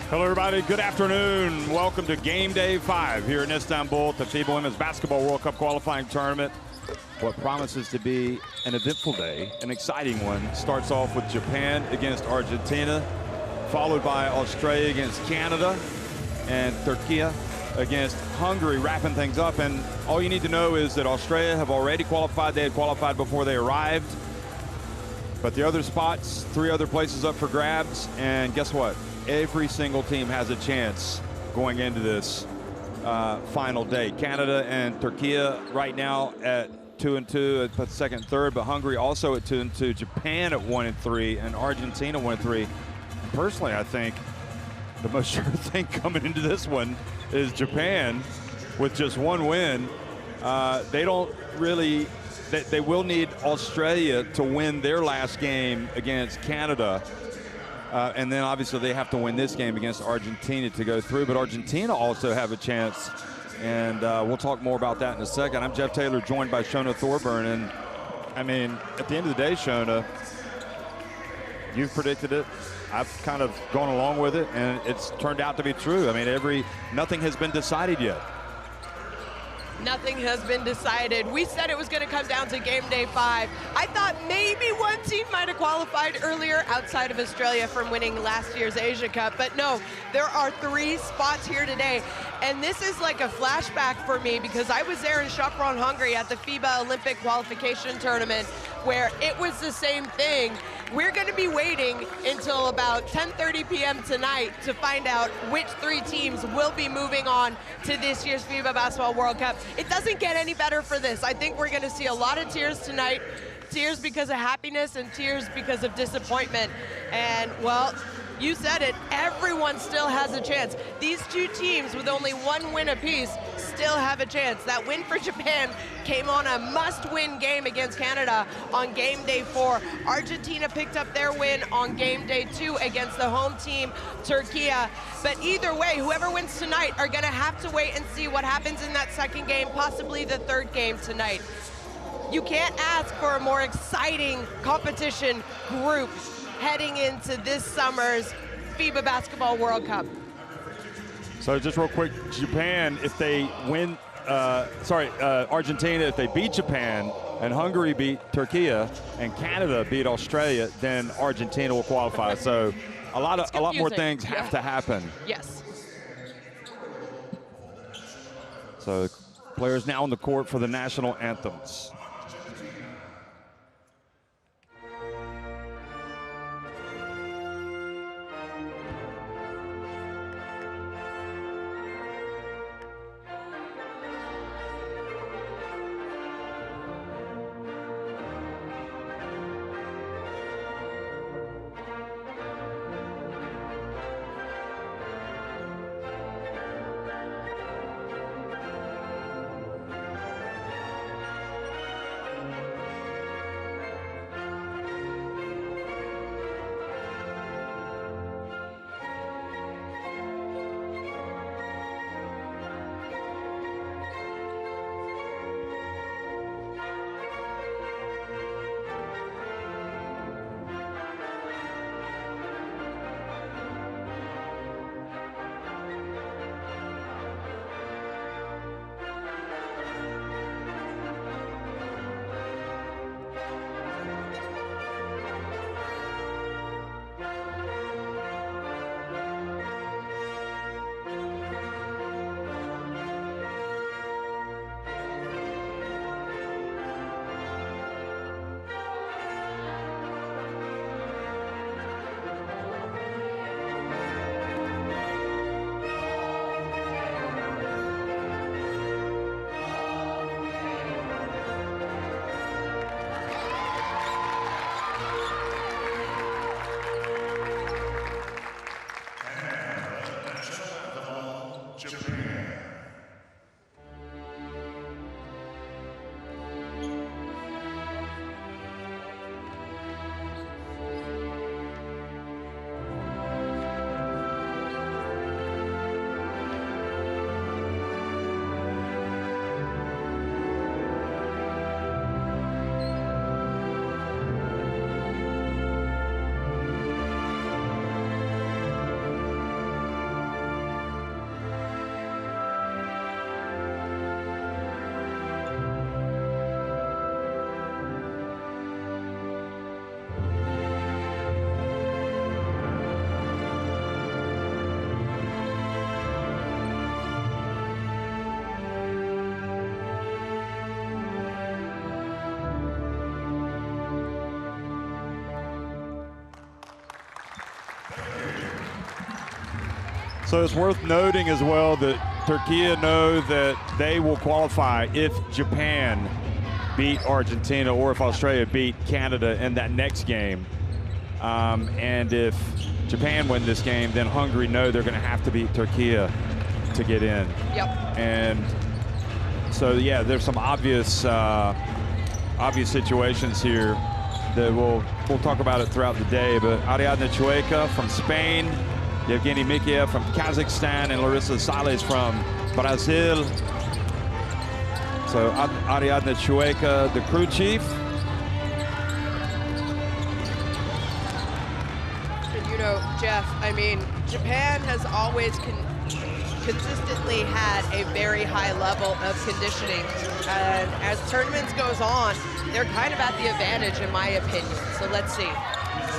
Hello, everybody. Good afternoon. Welcome to Game Day 5 here in Istanbul at the FIBA Women's Basketball World Cup qualifying tournament. What promises to be an eventful day, an exciting one, starts off with Japan against Argentina, followed by Australia against Canada, and Türkiye against Hungary, wrapping things up. And all you need to know is that Australia have already qualified. They had qualified before they arrived. But the other spots, 3 other places up for grabs. And guess what? Every single team has a chance going into this final day. Canada and Türkiye right now at 2-2 at second and third, but Hungary also at 2-2, Japan at 1-3, and Argentina 1-3. Personally, I think the most sure thing coming into this one is Japan with just 1 win. They don't really, they will need Australia to win their last game against Canada. And then obviously they have to win this game against Argentina to go through, but Argentina also have a chance, and we'll talk more about that in a second. I'm Jeff Taylor, joined by Shona Thorburn, and I mean, at the end of the day, Shona, you've predicted it. I've kind of gone along with it, and it's turned out to be true. I mean, nothing has been decided yet. Nothing has been decided. We said it was going to come down to Game Day 5. I thought maybe one team might have qualified earlier outside of Australia from winning last year's Asia Cup, but no, there are 3 spots here today. And this is like a flashback for me because I was there in Sopron, Hungary at the FIBA Olympic qualification tournament where it was the same thing. We're going to be waiting until about 10:30 p.m. tonight to find out which 3 teams will be moving on to this year's FIBA Basketball World Cup. It doesn't get any better for this. I think we're going to see a lot of tears tonight. Tears because of happiness and tears because of disappointment. And, well, you said it, everyone still has a chance. These 2 teams with only 1 win apiece still have a chance. That win for Japan came on a must-win game against Canada on Game Day 4. Argentina picked up their win on Game Day 2 against the home team, Türkiye. But either way, whoever wins tonight are gonna have to wait and see what happens in that second game, possibly the 3rd game tonight. You can't ask for a more exciting competition group heading into this summer's FIBA Basketball World Cup. So just real quick, Japan, if they win, Argentina, if they beat Japan, and Hungary beat Türkiye, and Canada beat Australia, then Argentina will qualify. So a lot more things have to happen. Yes. So players now on the court for the national anthems. So it's worth noting as well that Türkiye know that they will qualify if Japan beat Argentina or if Australia beat Canada in that next game. And if Japan win this game, then Hungary know they're going to have to beat Türkiye to get in. Yep. And so, yeah, there's some obvious situations here that we'll talk about it throughout the day. But Ariadna Chueca from Spain, Yevgeny Mikheyev from Kazakhstan, and Larissa Salles from Brazil. So Ariadna Chueca, the crew chief. And you know, Jeff, I mean, Japan has always consistently had a very high level of conditioning. And as tournaments goes on, they're kind of at the advantage, in my opinion. So let's see.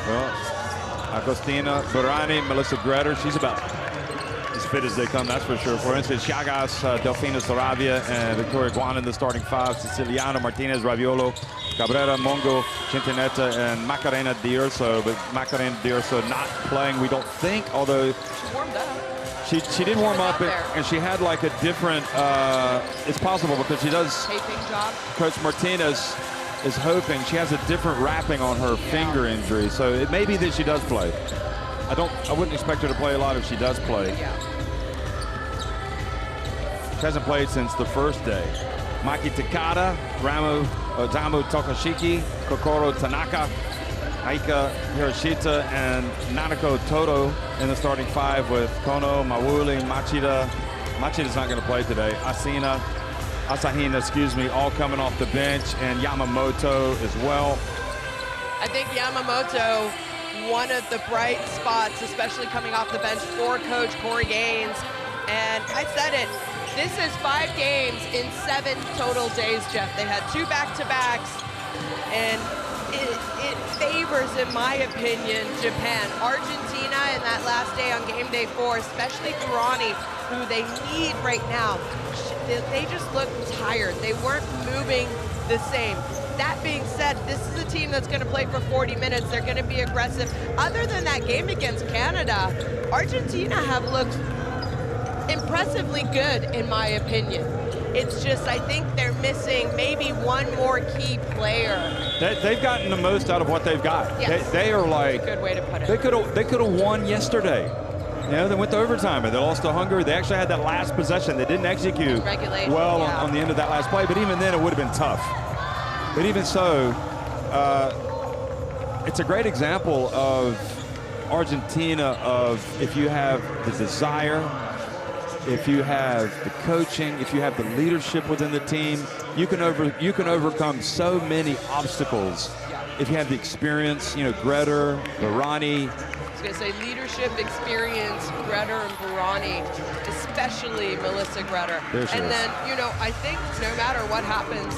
Well, Agostina Burani, Melissa Greder, she's about as fit as they come, that's for sure. For instance, Chagas, Delfina Saravia, and Victoria Guan in the starting five. Siciliano, Martinez, Raviolo, Cabrera, Mongo, Centinetta, and Macarena D'Urso. But Macarena D'Urso not playing, we don't think, although she warmed up. She did warm up, and she had like a different, it's possible because she does. Taping job. Coach Martinez is hoping she has a different wrapping on her finger injury, so it may be that she does play. I wouldn't expect her to play a lot if she does play. Yeah. She hasn't played since the first day. Maki Takada, Osamu Tokoshiki, Kokoro Tanaka, Aika Hiroshita, and Nanako Toto in the starting five with Kono, Mawuli, Machida. Machida's not going to play today. Asahina, excuse me, all coming off the bench, and Yamamoto as well. I think Yamamoto, one of the bright spots, especially coming off the bench for Coach Corey Gaines. And I said it, this is 5 games in 7 total days, Jeff. They had 2 back-to-backs, and it favors, in my opinion, Japan. Argentina in that last day on game day 4, especially Burani, who they need right now. They just look tired. They weren't moving the same. That being said, this is a team that's going to play for 40 minutes. They're going to be aggressive. Other than that game against Canada, Argentina have looked impressively good, in my opinion. It's just, I think they're missing maybe one more key player. They've gotten the most out of what they've got. Yes. They are like, good way to put it. They could have won yesterday. You know, they went to overtime and they lost to Hungary. They actually had that last possession. They didn't execute well on the end of that last play, but even then it would have been tough. But even so, it's a great example of Argentina of if you have the desire, if you have the coaching, if you have the leadership within the team, you can overcome so many obstacles. If you have the experience, you know, Greder, Burani. I was going to say leadership, experience, Greder and Burani, especially Melissa Greder. And then, you know, I think no matter what happens,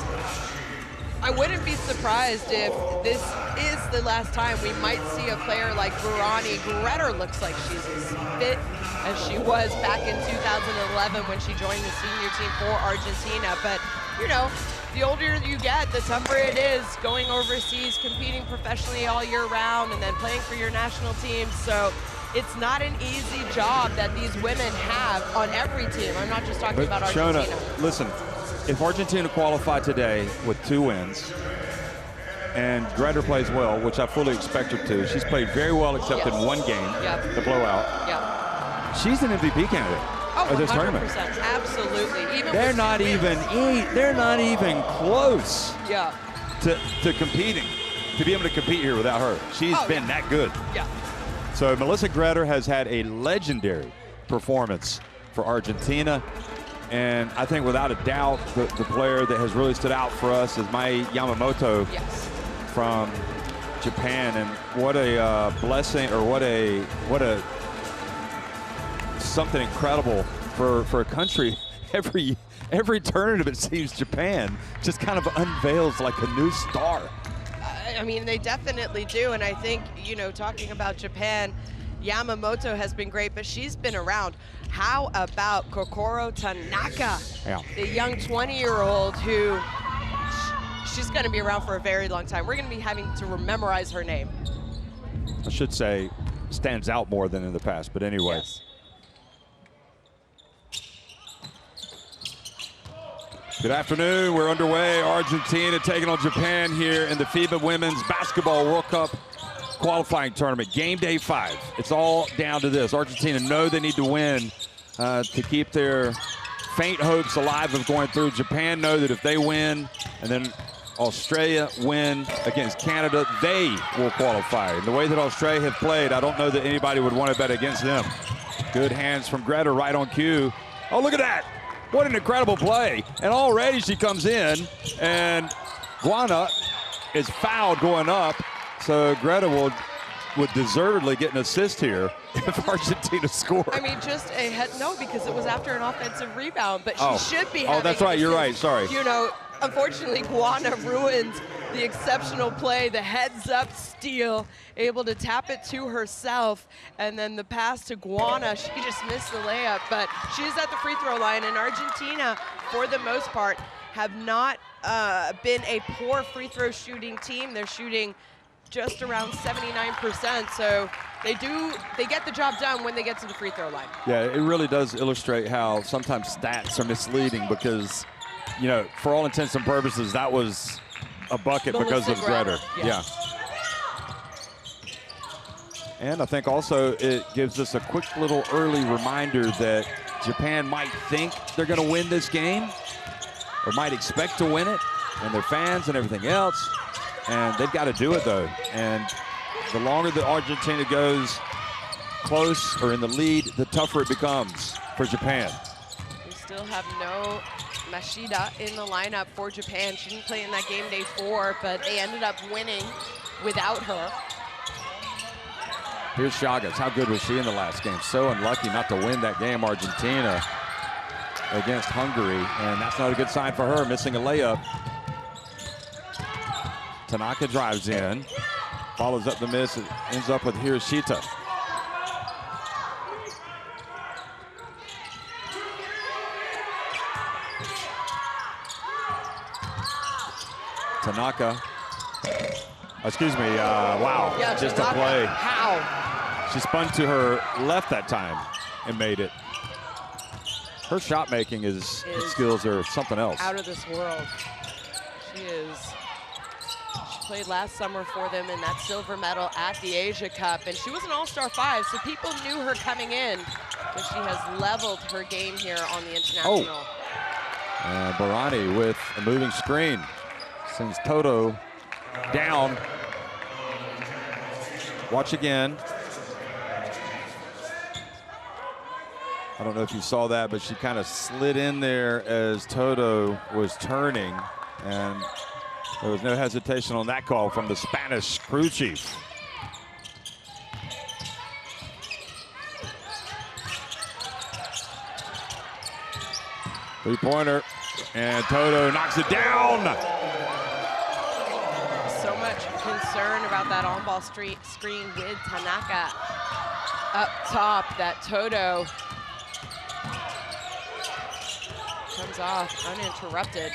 I wouldn't be surprised if this is the last time we might see a player like Burani. Greder looks like she's as fit as she was back in 2011 when she joined the senior team for Argentina. But, you know, the older you get, the tougher it is going overseas, competing professionally all year round, and then playing for your national team. So it's not an easy job that these women have on every team. I'm not just talking about Argentina. Shona, listen, if Argentina qualify today with 2 wins, and Greder plays well, which I fully expect her to, she's played very well except in one game, the blowout. She's an MVP candidate. Oh, this 100%, tournament. Absolutely. Even they're not even close to competing, to be able to compete here without her. She's been that good. So Melissa Greder has had a legendary performance for Argentina, and I think without a doubt the player that has really stood out for us is Mai Yamamoto from Japan. And what a blessing, or what a something incredible for a country. Every tournament, it seems, Japan just kind of unveils like a new star. I mean, they definitely do, and I think, you know, talking about Japan, Yamamoto has been great, but she's been around. How about Kokoro Tanaka, the young 20-year-old who she's going to be around for a very long time. We're going to be having to memorize her name. I should say stands out more than in the past, but anyway. Good afternoon. We're underway. Argentina taking on Japan here in the FIBA Women's Basketball World Cup qualifying tournament. Game day 5. It's all down to this. Argentina know they need to win to keep their faint hopes alive of going through. Japan know that if they win and then Australia win against Canada, they will qualify. And the way that Australia have played, I don't know that anybody would want to bet against them. Good hands from Greta right on cue. Oh, look at that. What an incredible play. And already she comes in, and Guana is fouled going up. So Greta would deservedly get an assist here if Argentina scored. I mean, just a head, no, because it was after an offensive rebound, but she should be having. Oh, that's right, you're right, sorry. You know, unfortunately, Guana ruins the exceptional play, the heads-up steal, able to tap it to herself, and then the pass to Guana, she just missed the layup, but she's at the free throw line, and Argentina, for the most part, have not been a poor free throw shooting team. They're shooting just around 79%, so they get the job done when they get to the free throw line. Yeah, it really does illustrate how sometimes stats are misleading because, you know, for all intents and purposes, that was a bucket because of Greta. Yeah. And I think also it gives us a quick little early reminder that Japan might think they're going to win this game or might expect to win it, and their fans and everything else. And they've got to do it, though. And the longer that Argentina goes close or in the lead, the tougher it becomes for Japan. We still have no Mashida in the lineup for Japan. She didn't play in that game day 4, but they ended up winning without her. Here's Chagas. How good was she in the last game? So unlucky not to win that game, Argentina, against Hungary. And that's not a good sign for her, missing a layup. Tanaka drives in, follows up the miss, and ends up with Hiroshita. Tanaka, excuse me, wow, yeah, just Tanaka, a play. How? She spun to her left that time and made it. Her shot making skills are something else. Out of this world. She played last summer for them in that silver medal at the Asia Cup, and she was an All-Star 5, so people knew her coming in, but she has leveled her game here on the international. And Barani with a moving screen. Sends Toto down. Watch again. I don't know if you saw that, but she kind of slid in there as Toto was turning, and there was no hesitation on that call from the Spanish crew chief. Three-pointer, and Toto knocks it down. So much concern about that on-ball screen with Tanaka up top, that Toto comes off uninterrupted.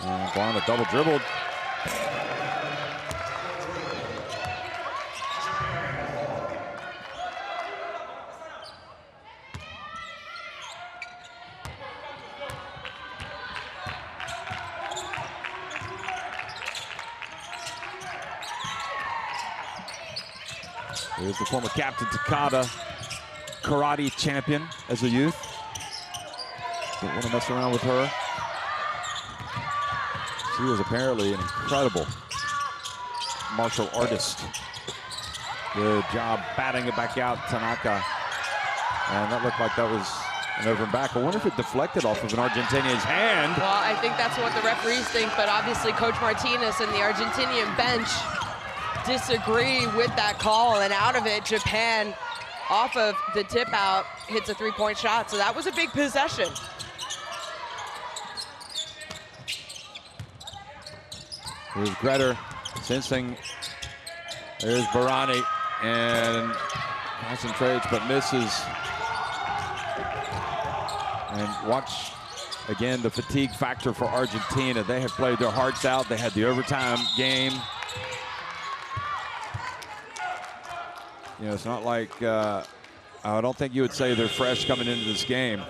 And Guana double dribbled. Here's the former captain Takada, karate champion as a youth. Don't want to mess around with her. She was apparently an incredible martial artist. Good job batting it back out, Tanaka. And that looked like that was an over and back. I wonder if it deflected off of an Argentinian's hand. Well, I think that's what the referees think, but obviously Coach Martinez and the Argentinian bench disagree with that call, and out of it, Japan, off of the tip out, hits a three-point shot. So that was a big possession. Here's Greta sensing. There's Barani, and concentrates but misses. And watch again the fatigue factor for Argentina. They have played their hearts out. They had the overtime game. You know, it's not like I don't think you would say they're fresh coming into this game.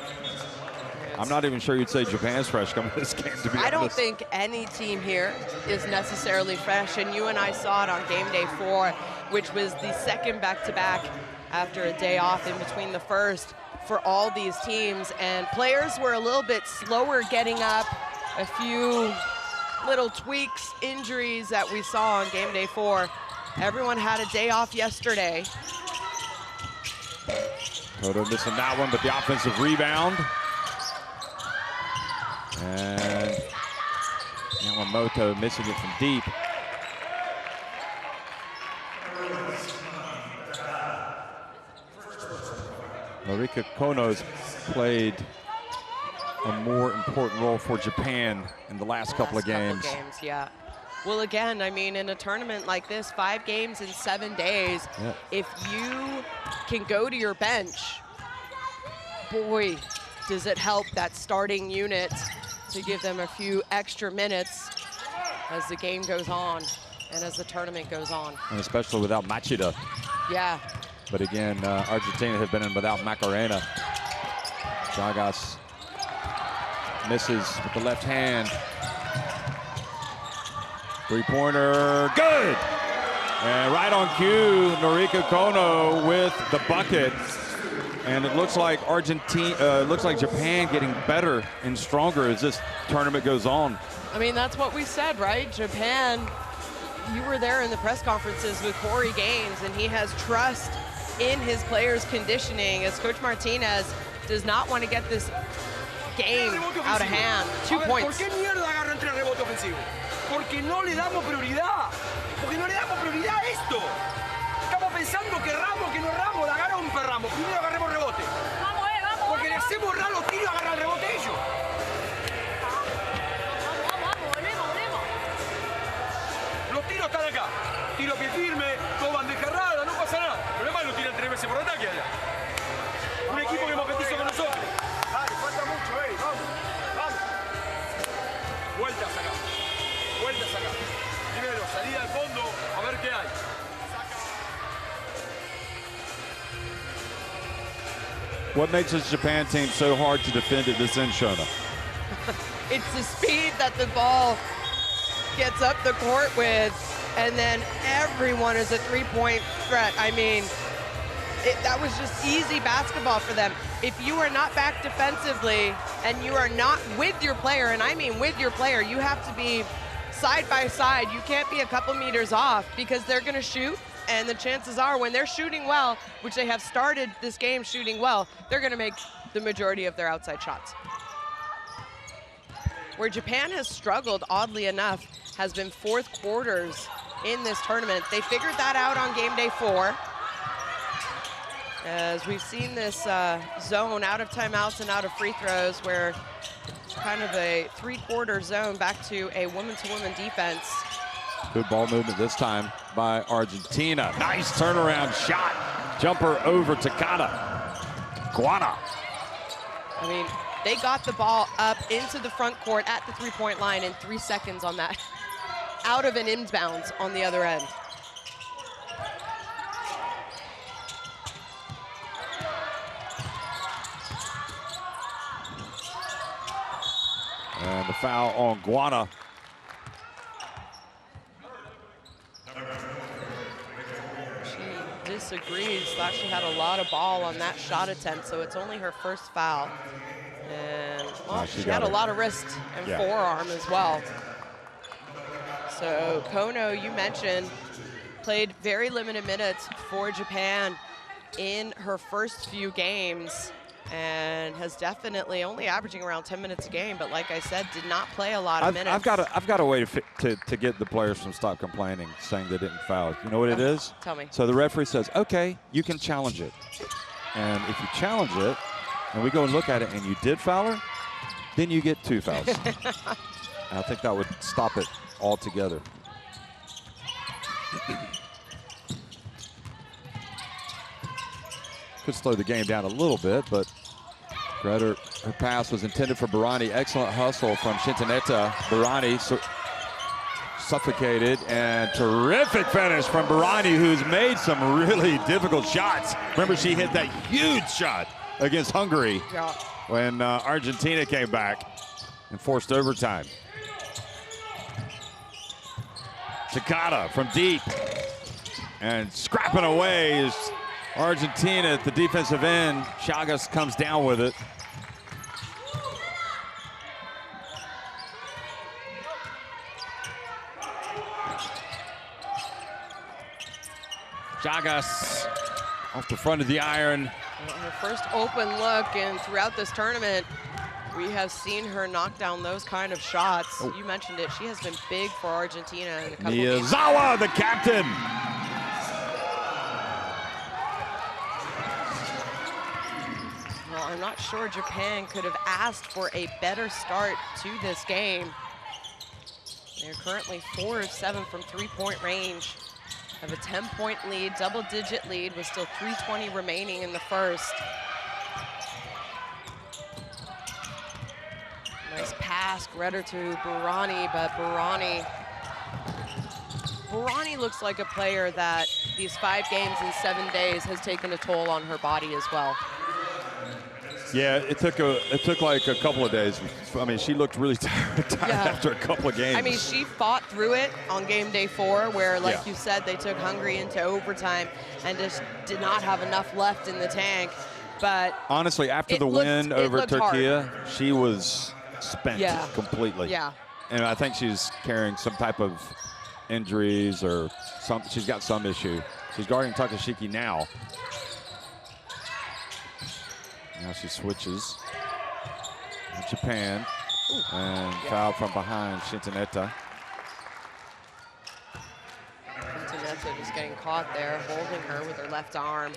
I'm not even sure you'd say Japan's fresh coming to this game, to be honest. I don't think any team here is necessarily fresh, and you and I saw it on game day 4, which was the second back-to-back after a day off in between the first for all these teams, and players were a little bit slower getting up. A few little tweaks, injuries that we saw on game day 4. Everyone had a day off yesterday. Kono missing that one, but the offensive rebound. And Yamamoto missing it from deep. Noriko Kono's played a more important role for Japan in the last couple of games. Yeah. Well, again, I mean, in a tournament like this, 5 games in 7 days, if you can go to your bench, boy, does it help that starting unit to give them a few extra minutes as the game goes on and as the tournament goes on. And especially without Machida. Yeah. But again, Argentina have been in without Macarena. Chagas misses with the left hand. Three-pointer, good! And right on cue, Noriko Kono with the bucket. And it looks like Japan getting better and stronger as this tournament goes on. I mean, that's what we said, right? Japan, you were there in the press conferences with Corey Gaines, and he has trust in his players' conditioning as Coach Martinez does not want to get this game out of hand. 2 points. Porque no le damos prioridad. Porque no le damos prioridad a esto. Estamos pensando que erramos, que no erramos, la agarra un perramos. Primero agarremos rebote. Porque le hacemos errar los tiros y agarrar el rebote ellos. Volvemos. Los tiros están acá. Tiro a pie firme, dos bandejas erradas, no pasa nada. Pero además lo tiran 3 veces por ataque allá. Un equipo que competiza con nosotros. Dale, falta mucho, vamos. Vueltas acá. Vueltas acá. Primero, salida al fondo, a ver qué hay. What makes this Japan team so hard to defend at this end, Shona? It's the speed that the ball gets up the court with, and then everyone is a three-point threat. I mean, that was just easy basketball for them. If you are not back defensively and you are not with your player, and I mean with your player, you have to be side by side. You can't be a couple meters off because they're going to shoot, and the chances are when they're shooting well, which they have started this game shooting well, they're going to make the majority of their outside shots. Where Japan has struggled, oddly enough, has been fourth quarters in this tournament. They figured that out on game day 4. As we've seen this zone out of timeouts and out of free throws, where it's kind of a 3-quarter zone back to a woman-to-woman defense. Good ball movement this time by Argentina. Nice turnaround shot. Jumper over Takada. Guana. I mean, they got the ball up into the front court at the 3-point line in 3 seconds on that. Out of an inbounds on the other end. And the foul on Guana. She disagrees, thought she had a lot of ball on that shot attempt, so it's only her first foul. And, well, she had a lot of wrist and forearm as well. So Kono, you mentioned, played very limited minutes for Japan in her first few games, and has definitely only averaging around 10 minutes a game, but like I said, did not play a lot of minutes. I've got a way to get the players from stop complaining, saying they didn't foul. You know what it is? Tell me. So the referee says, okay, you can challenge it. And if you challenge it, and we go and look at it, and you did foul her, then you get 2 fouls. And I think that would stop it altogether. Could slow the game down a little bit, but her pass was intended for Barani. Excellent hustle from Shintaneta. Barani suffocated, and terrific finish from Barani, who's made some really difficult shots. Remember, she hit that huge shot against Hungary when Argentina came back and forced overtime. Takada from deep. And scrapping away is Argentina at the defensive end. Chagas comes down with it. Chagas off the front of the iron. Her first open look, and throughout this tournament, we have seen her knock down those kind of shots. Oh. You mentioned it. She has been big for Argentina in a couple of games. Miyazawa, the captain. Well, I'm not sure Japan could have asked for a better start to this game. They're currently 4 of 7 from three-point range. Have a 10-point lead, double-digit lead with still 3:20 remaining in the first. Nice pass, Greta to Burani, but Burani looks like a player that these 5 games in 7 days has taken a toll on her body as well. Yeah, it took like a couple of days. I mean, she looked really tired after a couple of games. I mean, she fought through it on game day 4, where, like you said, they took Hungary into overtime and just did not have enough left in the tank. But honestly, after the win over Türkiye, she was spent completely. Yeah. And I think she's carrying some type of injuries or something. She's got some issue. She's guarding Takashiki now. Now she switches. Japan. And foul from behind, Shintaneta. Shintaneta just getting caught there, holding her with her left arm.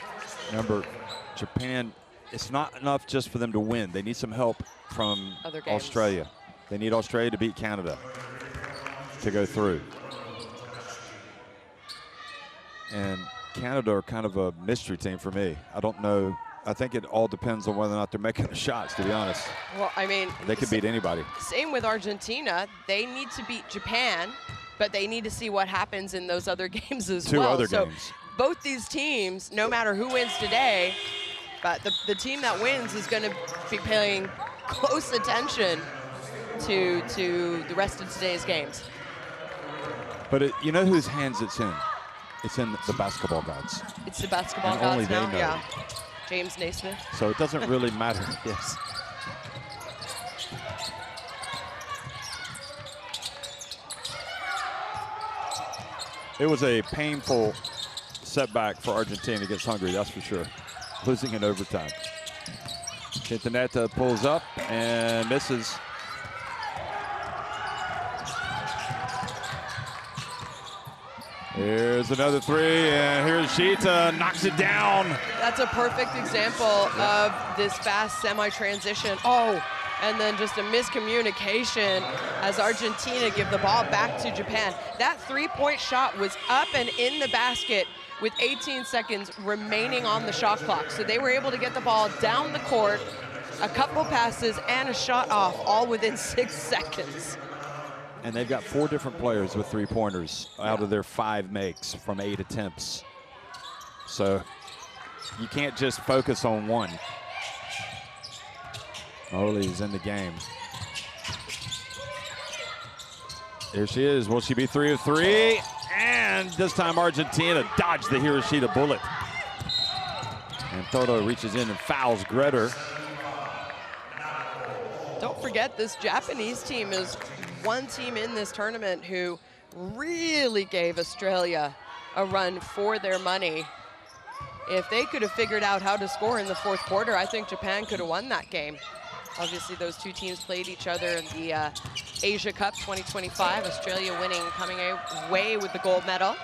Remember, Japan, it's not enough just for them to win. They need some help from Australia. They need Australia to beat Canada to go through. And Canada are kind of a mystery team for me. I don't know. I think it all depends on whether or not they're making the shots, to be honest. Well, I mean, they could beat anybody. Same with Argentina. They need to beat Japan, but they need to see what happens in those other games as well. 2 other games. Both these teams, no matter who wins today, but the team that wins is going to be paying close attention to the rest of today's games. But you know whose hands it's in? It's in the basketball gods. It's the basketball and gods only now, they know. yeah. James Naismith. So it doesn't really matter. Yes. It was a painful setback for Argentina against Hungary, that's for sure. Losing in overtime. Shintaneta pulls up and misses. Here's another 3, and here's Shita, knocks it down. That's a perfect example of this fast semi-transition. Oh, and then just a miscommunication as Argentina give the ball back to Japan. That 3-point shot was up and in the basket with 18 seconds remaining on the shot clock. So they were able to get the ball down the court, a couple passes, and a shot off, all within 6 seconds. And they've got 4 different players with 3-pointers out of their 5 makes from 8 attempts. So you can't just focus on one. Oli's in the game. There she is. Will she be 3 of 3? And this time Argentina dodged the Hiroshita bullet. And Toto reaches in and fouls Greder. Don't forget, this Japanese team is one team in this tournament who really gave Australia a run for their money. If they could have figured out how to score in the 4th quarter, I think Japan could have won that game. Obviously, those 2 teams played each other in the Asia Cup 2025. Australia winning, coming away with the gold medal.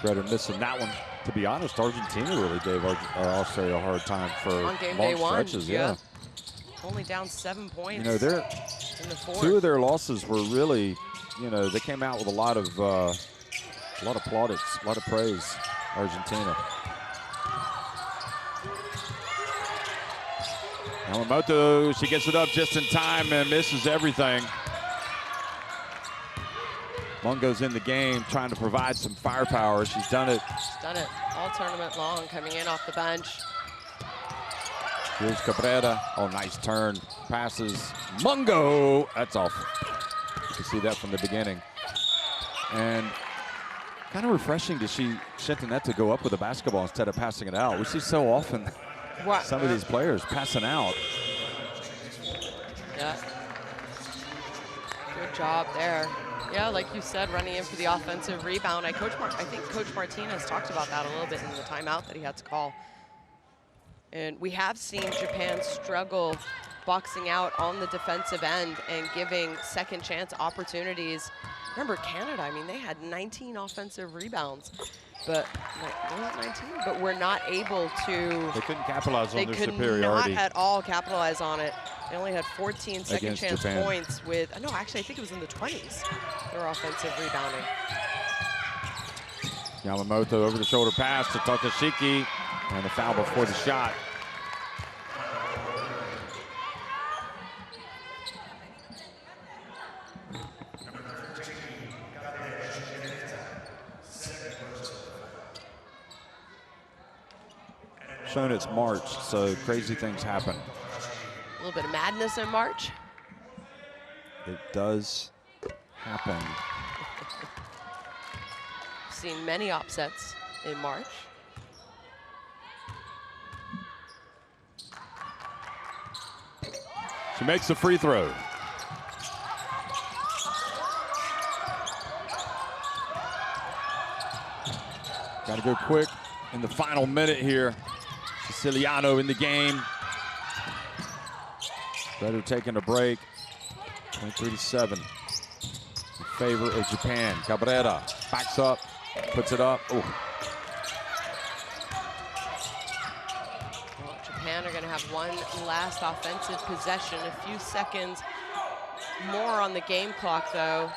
Greder missing that one. To be honest, Argentina really gave Australia a hard time for on game long day 1, stretches. Yeah. Only down 7 points. You know, in the 4th. 2 of their losses were really, you know, they came out with a lot of plaudits, a lot of praise. Argentina. Yamamoto, she gets it up just in time and misses everything. Mungo's in the game trying to provide some firepower. She's done it. She's done it all tournament long, coming in off the bench. Here's Cabrera. Oh, nice turn. Passes. Mungo. That's off. You can see that from the beginning. And kind of refreshing to see Shentonette to go up with the basketball instead of passing it out. We see so often some of these players passing out. Yeah. Good job there. Yeah, like you said, running in for the offensive rebound. I think Coach Martinez talked about that a little bit in the timeout that he had to call. And we have seen Japan struggle boxing out on the defensive end and giving second chance opportunities. Remember Canada, I mean, they had 19 offensive rebounds, but was it 19? But we're not able to. They couldn't capitalize on their superiority. They could not at all capitalize on it. They only had 14 second chance Japan. points with, no, actually I think it was in the 20s, their offensive rebounding. Yamamoto over the shoulder pass to Takashiki, and the foul before the shot. Shown it's March, so crazy things happen. A little bit of madness in March. It does happen. Seen many upsets in March. She makes the free throw. Got to go quick in the final minute here. Siciliano in the game. Better taking a break. 23-7 in favor of Japan. Cabrera backs up, puts it up. Oh. Well, Japan are going to have one last offensive possession. A few seconds more on the game clock, though.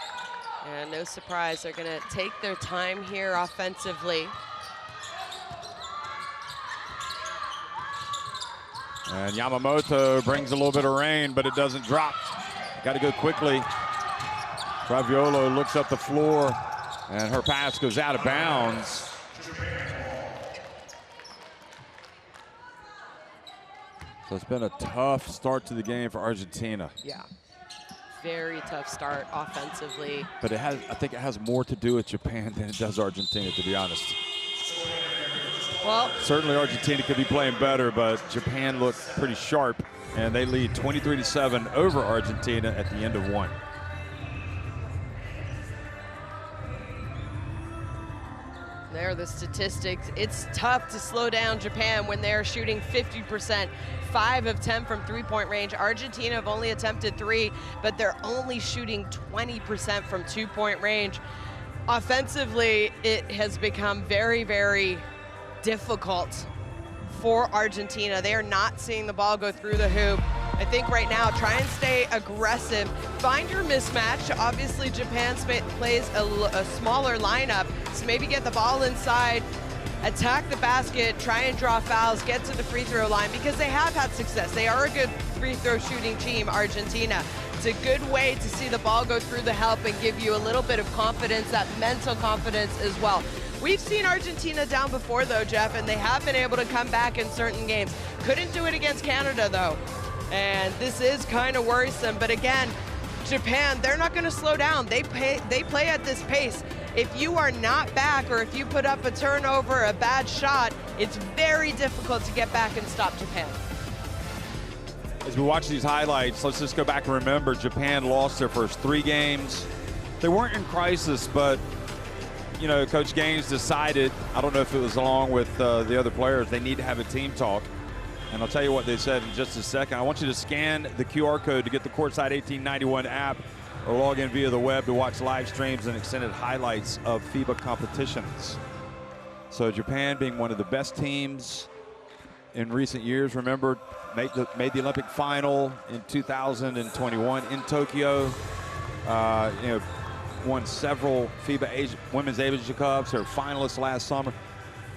And no surprise, they're going to take their time here offensively. And Yamamoto brings a little bit of rain, but it doesn't drop. Got to go quickly. Raviolo looks up the floor, and her pass goes out of bounds. So it's been a tough start to the game for Argentina. Yeah, very tough start offensively. But it has, I think it has more to do with Japan than it does Argentina, to be honest. Well, certainly Argentina could be playing better, but Japan looked pretty sharp, and they lead 23-7 over Argentina at the end of one. There are the statistics. It's tough to slow down Japan when they're shooting 50%, 5 of 10 from three-point range. Argentina have only attempted 3, but they're only shooting 20% from two-point range. Offensively, it has become very, very difficult for Argentina. They are not seeing the ball go through the hoop. I think right now, try and stay aggressive. Find your mismatch. Obviously, Japan plays a smaller lineup, so maybe get the ball inside, attack the basket, try and draw fouls, get to the free throw line, because they have had success. They are a good free throw shooting team, Argentina. It's a good way to see the ball go through the hoop and give you a little bit of confidence, that mental confidence as well. We've seen Argentina down before, though, Jeff, and they have been able to come back in certain games. Couldn't do it against Canada, though. And this is kind of worrisome. But again, Japan, they're not going to slow down. They play at this pace. If you are not back, or if you put up a turnover, a bad shot, it's very difficult to get back and stop Japan. As we watch these highlights, let's just go back and remember Japan lost their first 3 games. They weren't in crisis, but you know, Coach Gaines decided, I don't know if it was along with the other players, they need to have a team talk. And I'll tell you what they said in just a second. I want you to scan the QR code to get the Courtside 1891 app, or log in via the web to watch live streams and extended highlights of FIBA competitions. So Japan, being one of the best teams in recent years, remember, made the Olympic final in 2021 in Tokyo. You know, won several FIBA Women's Asia Cups. They were finalists last summer.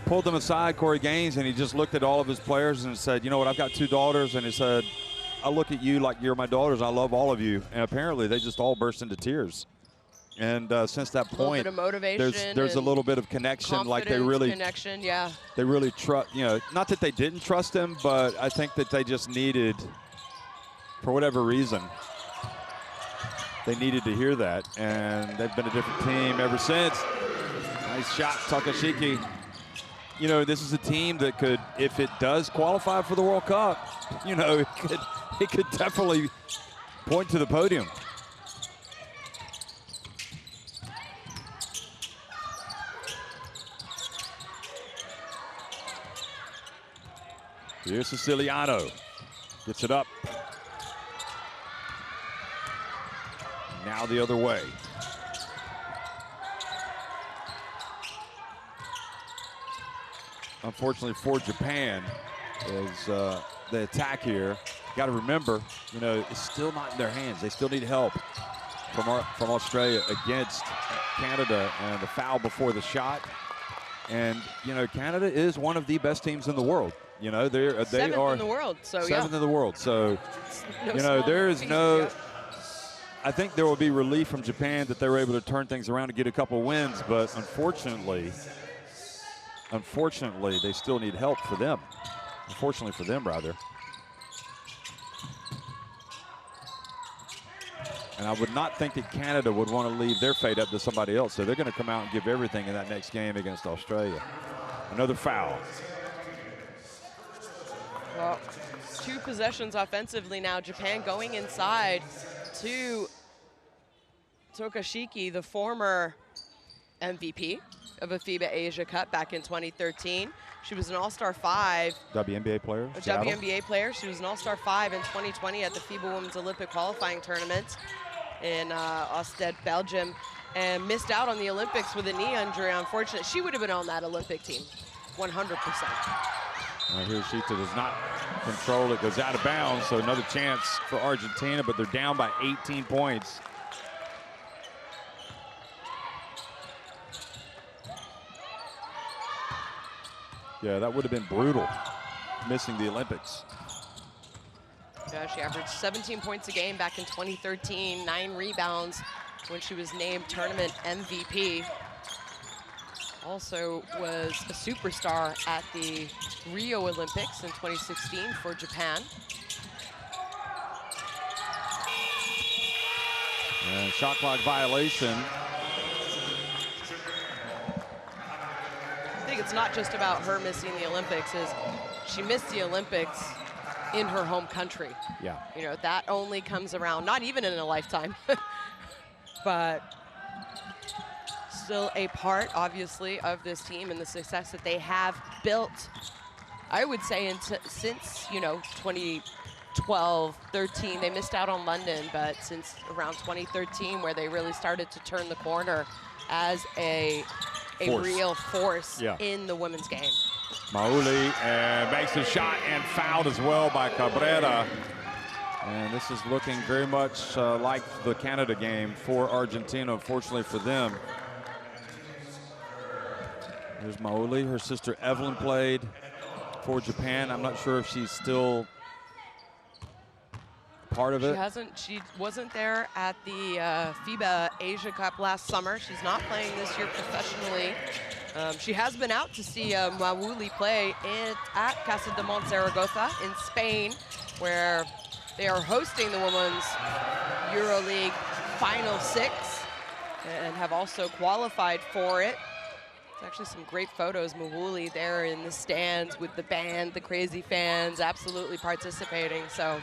Pulled them aside, Corey Gaines, and he just looked at all of his players and said, you know what, I've got 2 daughters, and he said, I look at you like you're my daughters. I love all of you. And apparently they just all burst into tears. And since that point, a motivation there's a little bit of connection. Like they really connection, yeah. They really trust. You know, not that they didn't trust him, but I think that they just needed, for whatever reason, they needed to hear that. And they've been a different team ever since. Nice shot, Takashiki. You know, this is a team that could, if it does qualify for the World Cup, you know, it could definitely point to the podium. Here's Siciliano. Gets it up. Now the other way. Unfortunately for Japan, is the attack here. Got to remember, you know, it's still not in their hands. They still need help from Australia against Canada, and the foul before the shot. And you know, Canada is one of the best teams in the world. You know, they are seventh in the world. So seventh in the world. So you know, there is no. I think there will be relief from Japan that they were able to turn things around and get a couple wins, but unfortunately, they still need help for them. Unfortunately for them, rather. And I would not think that Canada would want to leave their fate up to somebody else, so they're going to come out and give everything in that next game against Australia. Another foul. Well, 2 possessions offensively now. Japan going inside to Takashiki, the former MVP of a FIBA Asia Cup back in 2013. She was an All-Star 5. WNBA player. A WNBA player. She was an All-Star 5 in 2020 at the FIBA Women's Olympic qualifying tournament in Ostend, Belgium, and missed out on the Olympics with a knee injury. Unfortunately, she would have been on that Olympic team, 100%. Hiroshita does not control it, goes out of bounds, so another chance for Argentina, but they're down by 18 points. Yeah, that would have been brutal, missing the Olympics. Yeah, she averaged 17 points a game back in 2013, 9 rebounds when she was named tournament MVP. Also was a superstar at the Rio Olympics in 2016 for Japan. And shot clock violation. I think it's not just about her missing the Olympics, is she missed the Olympics in her home country. Yeah. You know, that only comes around, not even in a lifetime, but still a part, obviously, of this team and the success that they have built, I would say, since, you know, 2012, 13. They missed out on London, but since around 2013, where they really started to turn the corner as a real force in the women's game. Mauli makes a shot and fouled as well by Cabrera. And this is looking very much like the Canada game for Argentina, unfortunately for them. Here's Mauli. Her sister Evelyn played for Japan. I'm not sure if she's still part of it. She wasn't there at the FIBA Asia Cup last summer. She's not playing this year professionally. She has been out to see Mauli play at Casa de Monzaragoza in Spain, where they are hosting the Women's EuroLeague Final 6 and have also qualified for it. There's actually some great photos. Mauli there in the stands with the band, the crazy fans, absolutely participating. So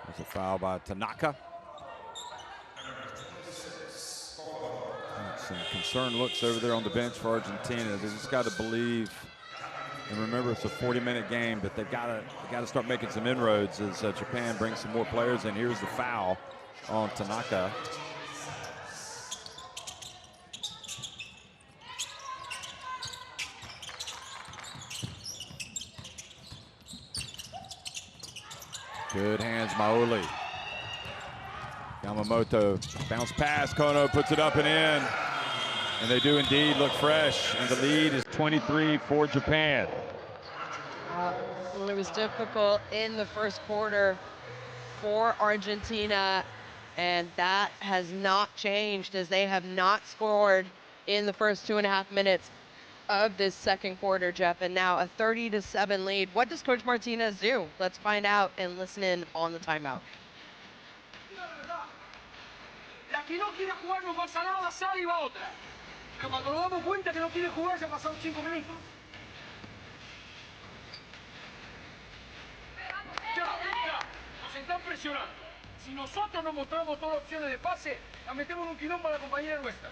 there's a foul by Tanaka. Some concerned looks over there on the bench for Argentina. They just got to believe and remember it's a 40-minute game, but they've got to start making some inroads as Japan brings some more players in. Here's the foul on Tanaka. Good hands, Mauli. Yamamoto, bounce pass, Kono puts it up and in. And they do indeed look fresh, and the lead is 23 for Japan. It was difficult in the first quarter for Argentina, and that has not changed as they have not scored in the first 2.5 minutes of this second quarter, Jeff, and now a 30-7 lead. What does Coach Martinez do? Let's find out and listen in on the timeout. La que no quiere jugar no pasa nada, sale y va otra. Pero cuando nos damos cuenta que no quiere jugar, ya pasaron 5 minutos. Ya, nos están presionando. Si nosotros no mostramos todas las opciones de pase, la metemos en un quilombo a la compañera nuestra.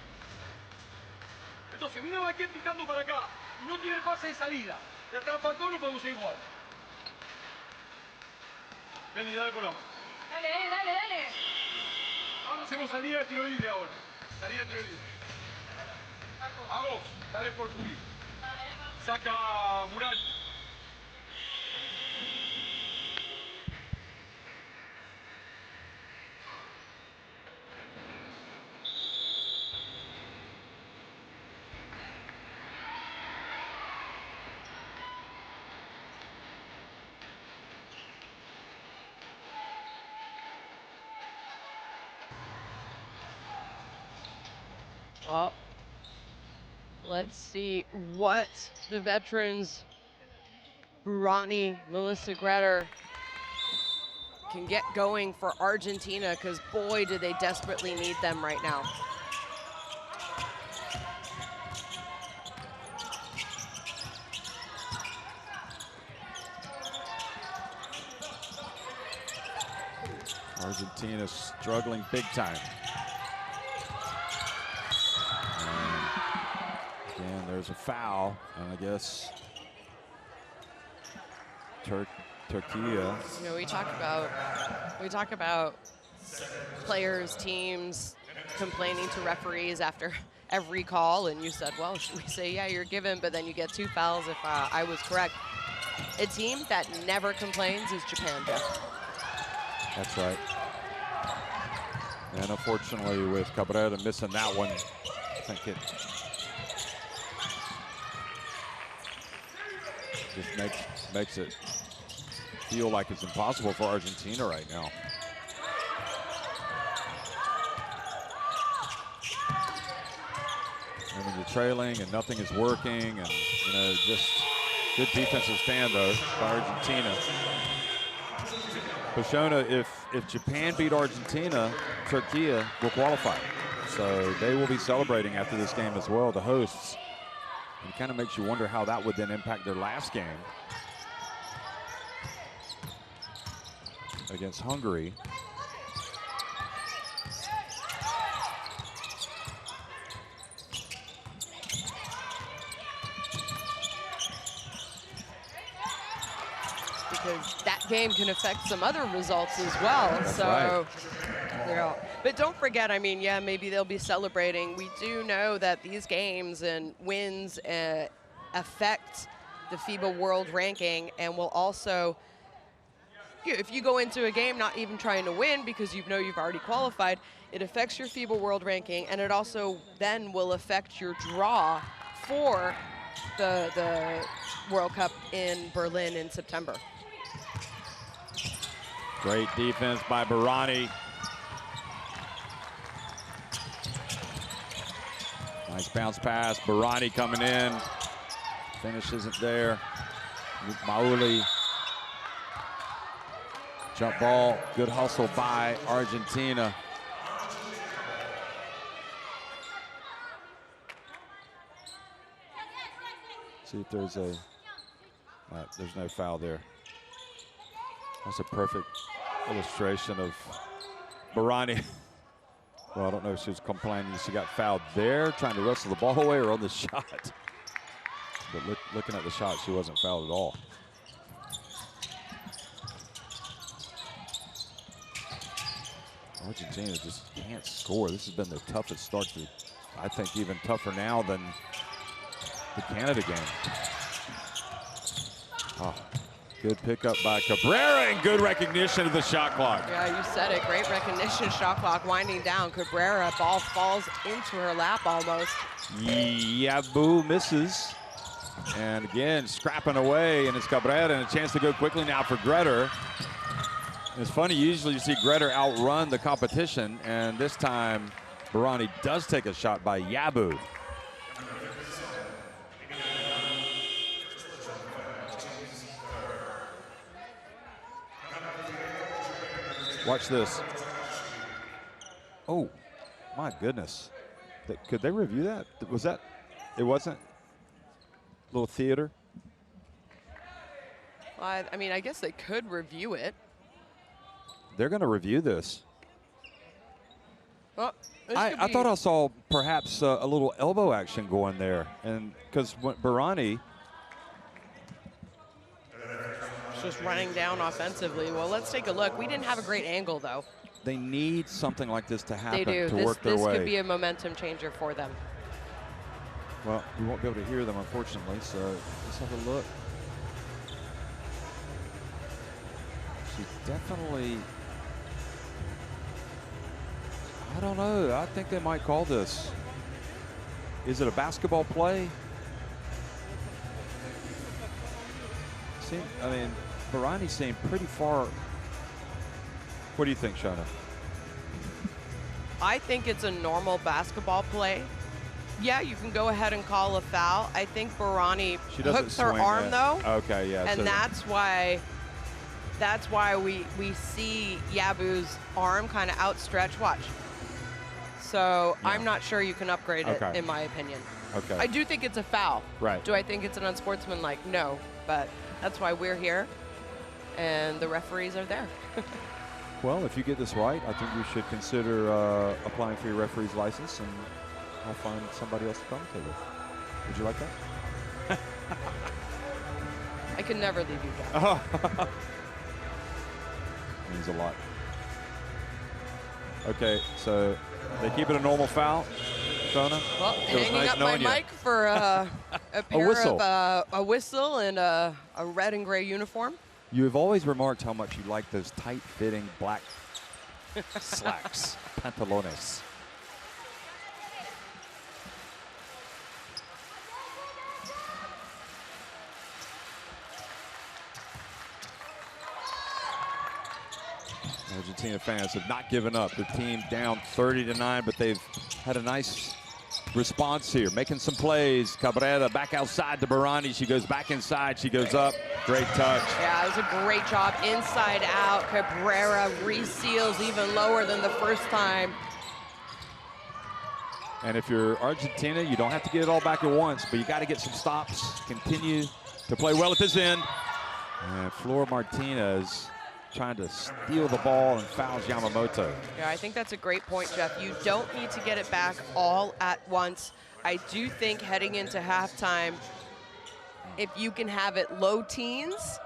Entonces, mira va aquí picando para acá. Y no tiene pase de salida. De atrás para todo no podemos ir igual. Ven y dale con la mano. Dale. Ahora hacemos salida de tiro libre ahora. Salida de tiro libre. A vos, dale por tu vida. Saca Mural. Well, let's see what the veterans, Burani, Melissa Gretter, can get going for Argentina, because boy, do they desperately need them right now. Argentina struggling big time. Again, there's a foul, and I guess Türkiye. You know, we talk about players, teams complaining to referees after every call, and you said, well, should we say, yeah, you're given, but then you get 2 fouls if I was correct. A team that never complains is Japan, Jeff. That's right. And unfortunately, with Cabrera missing that one, I think it just makes it feel like it's impossible for Argentina right now. And when you're trailing and nothing is working, and you know, just good defensive stand though by Argentina. Pashona, if Japan beat Argentina, Türkiye will qualify. So they will be celebrating after this game as well, the hosts. It kind of makes you wonder how that would then impact their last game against Hungary. Because that game can affect some other results as well. That's so, right. Yeah. But don't forget, I mean, yeah, maybe they'll be celebrating. We do know that these games and wins affect the FIBA world ranking, and will also, if you go into a game not even trying to win because you know you've already qualified, it affects your FIBA world ranking, and it also then will affect your draw for the World Cup in Berlin in September. Great defense by Burani. Nice bounce pass. Burani coming in. Finish isn't there. Mauli. Jump ball. Good hustle by Argentina. See if there's there's no foul there. That's a perfect illustration of Burani. Well, I don't know if she was complaining she got fouled there, trying to wrestle the ball away, or on the shot. But looking at the shot, she wasn't fouled at all. Argentina just can't score. This has been their toughest start to, I think, even tougher now than the Canada game. Oh, good pickup by Cabrera, and good recognition of the shot clock. Yeah, you said it. Great recognition. Shot clock winding down. Cabrera, ball falls into her lap almost. Yabu misses. And again, scrapping away, and it's Cabrera, and a chance to go quickly now for Gretter. It's funny, usually you see Gretter outrun the competition, and this time Barani does take a shot by Yabu. Watch this. Oh, my goodness. Could they review that? Was that, it wasn't? A little theater? I mean, I guess they could review it. They're going to review this. Well, I thought I saw perhaps a little elbow action going there. And because Barani, just running down offensively. Well, let's take a look. We didn't have a great angle, though. they need something like this to happen they do. to work their way. This could be a momentum changer for them. Well, we won't be able to hear them, unfortunately, so let's have a look. She definitely, I don't know. I think they might call this. Is it a basketball play? I mean, Barani seemed pretty far. What do you think, Shauna? I think it's a normal basketball play. Yeah, you can go ahead and call a foul. I think Barani hooks her arm, though. Okay, yeah. And that's why we see Yabu's arm kind of outstretched. Watch. So yeah. I'm not sure you can upgrade it, in my opinion. Okay. I do think it's a foul. Right. Do I think it's an unsportsmanlike? No, but that's why we're here, and the referees are there. Well, if you get this right, I think you should consider applying for your referee's license, and I'll find somebody else to commentate with. Would you like that? I can never leave you, John. Means a lot. Okay, so they keep it a normal foul, Shona? Well, hanging up my mic for a pair of a whistle and a red and gray uniform. You have always remarked how much you like those tight-fitting black slacks, pantalones. Argentina fans have not given up. Their team down 30-9, but they've had a nice response here, making some plays. Cabrera back outside to Barani. She goes back inside. She goes up. Great touch. Yeah, it was a great job inside out. Cabrera reseals even lower than the first time. And if you're Argentina, you don't have to get it all back at once, but you got to get some stops. Continue to play well at this end. And Flor Martinez trying to steal the ball and fouls Yamamoto. Yeah, I think that's a great point, Jeff. You don't need to get it back all at once. I do think heading into halftime, if you can have it low teens,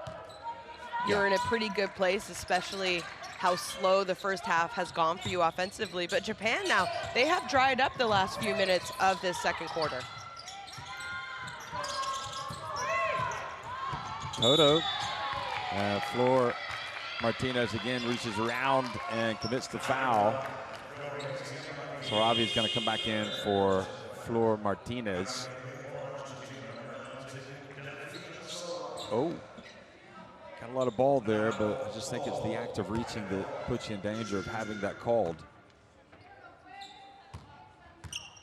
you're in a pretty good place, especially how slow the first half has gone for you offensively. But Japan now, they have dried up the last few minutes of this second quarter. Toto, Flor Martinez again reaches around and commits the foul. Sarabi's going to come back in for Flor Martinez. Oh, got a lot of ball there, but I just think it's the act of reaching that puts you in danger of having that called.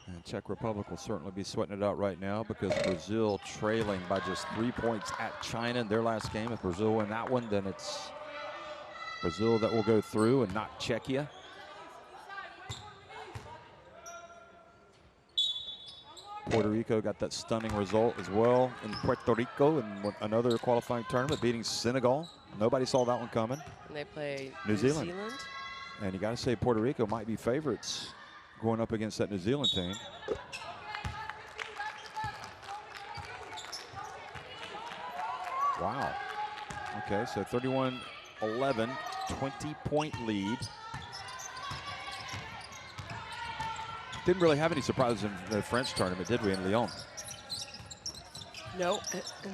And Czech Republic will certainly be sweating it out right now because Brazil trailing by just 3 points at China in their last game. If Brazil win that one, then it's Brazil that will go through and not Czechia. Puerto Rico got that stunning result as well in Puerto Rico in another qualifying tournament, beating Senegal. Nobody saw that one coming. And they play New Zealand. And you got to say Puerto Rico might be favorites going up against that New Zealand team. Wow. Okay, so 31-11, 20-point lead. Didn't really have any surprises in the French tournament, did we, in Lyon? No, and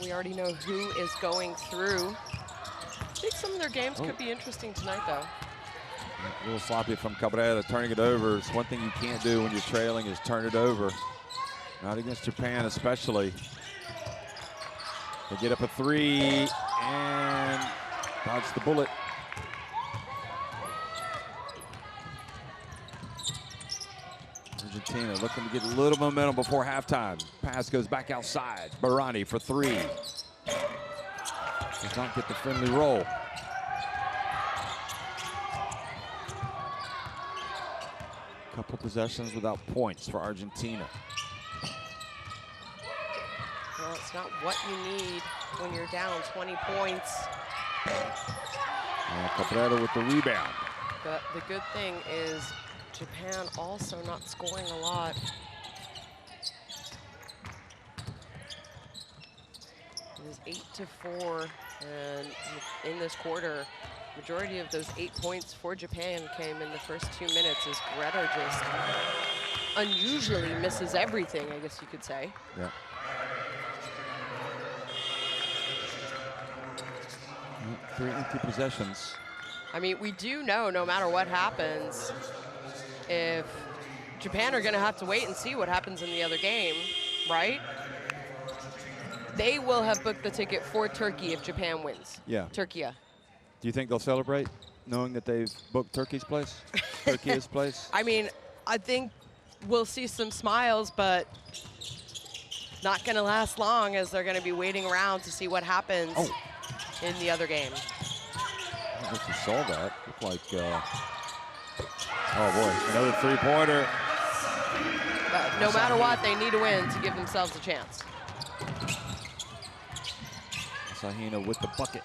we already know who is going through. I think some of their games could be interesting tonight, though. A little sloppy from Cabrera, turning it over. It's one thing you can't do when you're trailing is turn it over. Not against Japan, especially. They get up a three and dodge the bullet. Argentina looking to get a little momentum before halftime. Pass goes back outside. Barani for three. Does not get the friendly roll. Couple possessions without points for Argentina. Well, it's not what you need when you're down 20 points. And Cabrera with the rebound. But the good thing is Japan also not scoring a lot. It is 8-4, and in this quarter, majority of those 8 points for Japan came in the first 2 minutes as Greta just unusually misses everything, I guess you could say. Yeah. 3 empty possessions. I mean, we do know no matter what happens, if Japan are going to have to wait and see what happens in the other game, right? They will have booked the ticket for Turkey if Japan wins. Yeah. Turkey. Do you think they'll celebrate knowing that they've booked Turkey's place? Turkey's place? I mean, I think we'll see some smiles, but not going to last long as they're going to be waiting around to see what happens in the other game. I don't know if you saw that. Looked like, oh boy, another three-pointer. But no matter what, they need to win to give themselves a chance. Sahina with the bucket.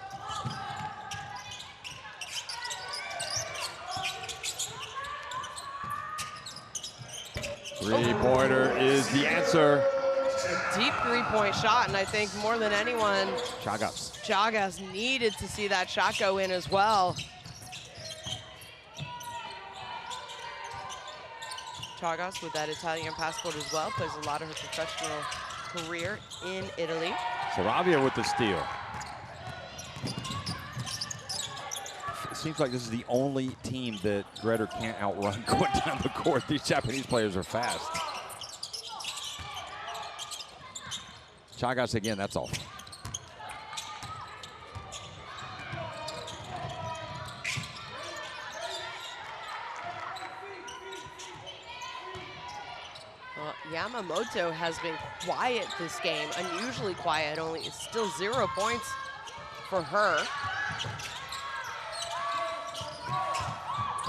Three-pointer is the answer. A deep three-point shot, and I think more than anyone, Chagas needed to see that shot go in as well. Chagas with that Italian passport as well, plays a lot of her professional career in Italy. Saravia with the steal. It seems like this is the only team that Greta can't outrun going down the court. These Japanese players are fast. Chagas again, that's all. Well, Yamamoto has been quiet this game, unusually quiet, only it's still 0 points for her.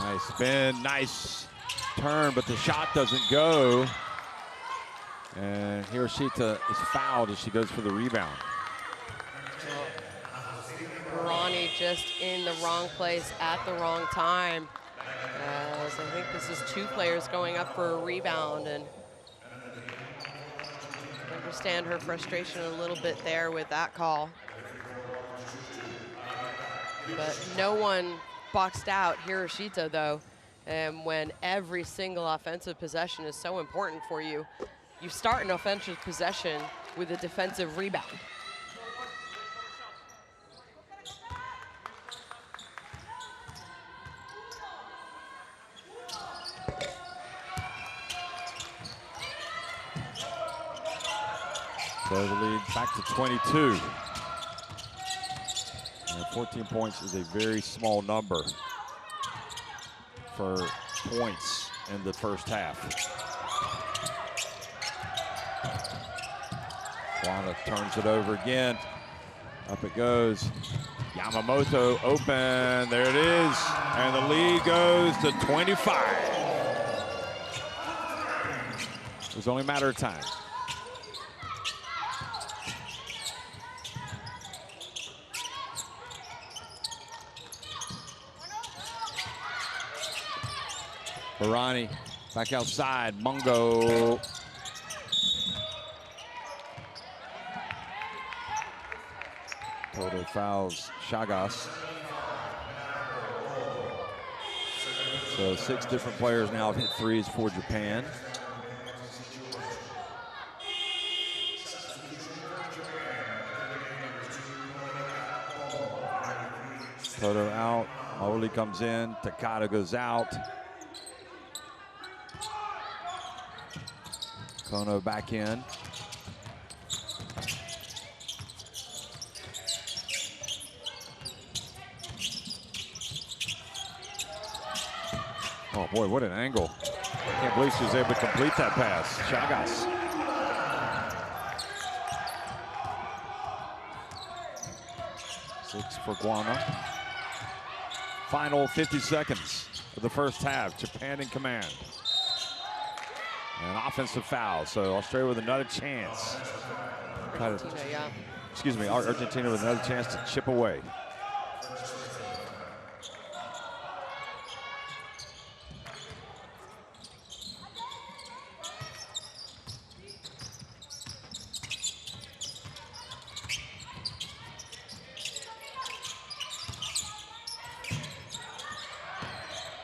Nice spin, nice turn, but the shot doesn't go. And Hiroshita is fouled as she goes for the rebound. Barani just in the wrong place at the wrong time. As I think this is 2 players going up for a rebound, and I understand her frustration a little bit there with that call. But no one boxed out Hiroshita though, and when every single offensive possession is so important for you, you start an offensive possession with a defensive rebound. So the lead back to 22. And 14 points is a very small number for points in the first half. Wanda turns it over again. Up it goes. Yamamoto open. There it is. And the lead goes to 25. It was only a matter of time. Barani back outside. Mungo. Total fouls Chagas. So 6 different players now have hit threes for Japan. Toto out. Maoli comes in. Takada goes out. Kono back in. Oh boy, what an angle. Can't believe she was able to complete that pass. Chagas. Six for Guana. Final 50 seconds of the first half. Japan in command. An offensive foul, so Australia with another chance. Argentina, yeah. Excuse me, Argentina with another chance to chip away.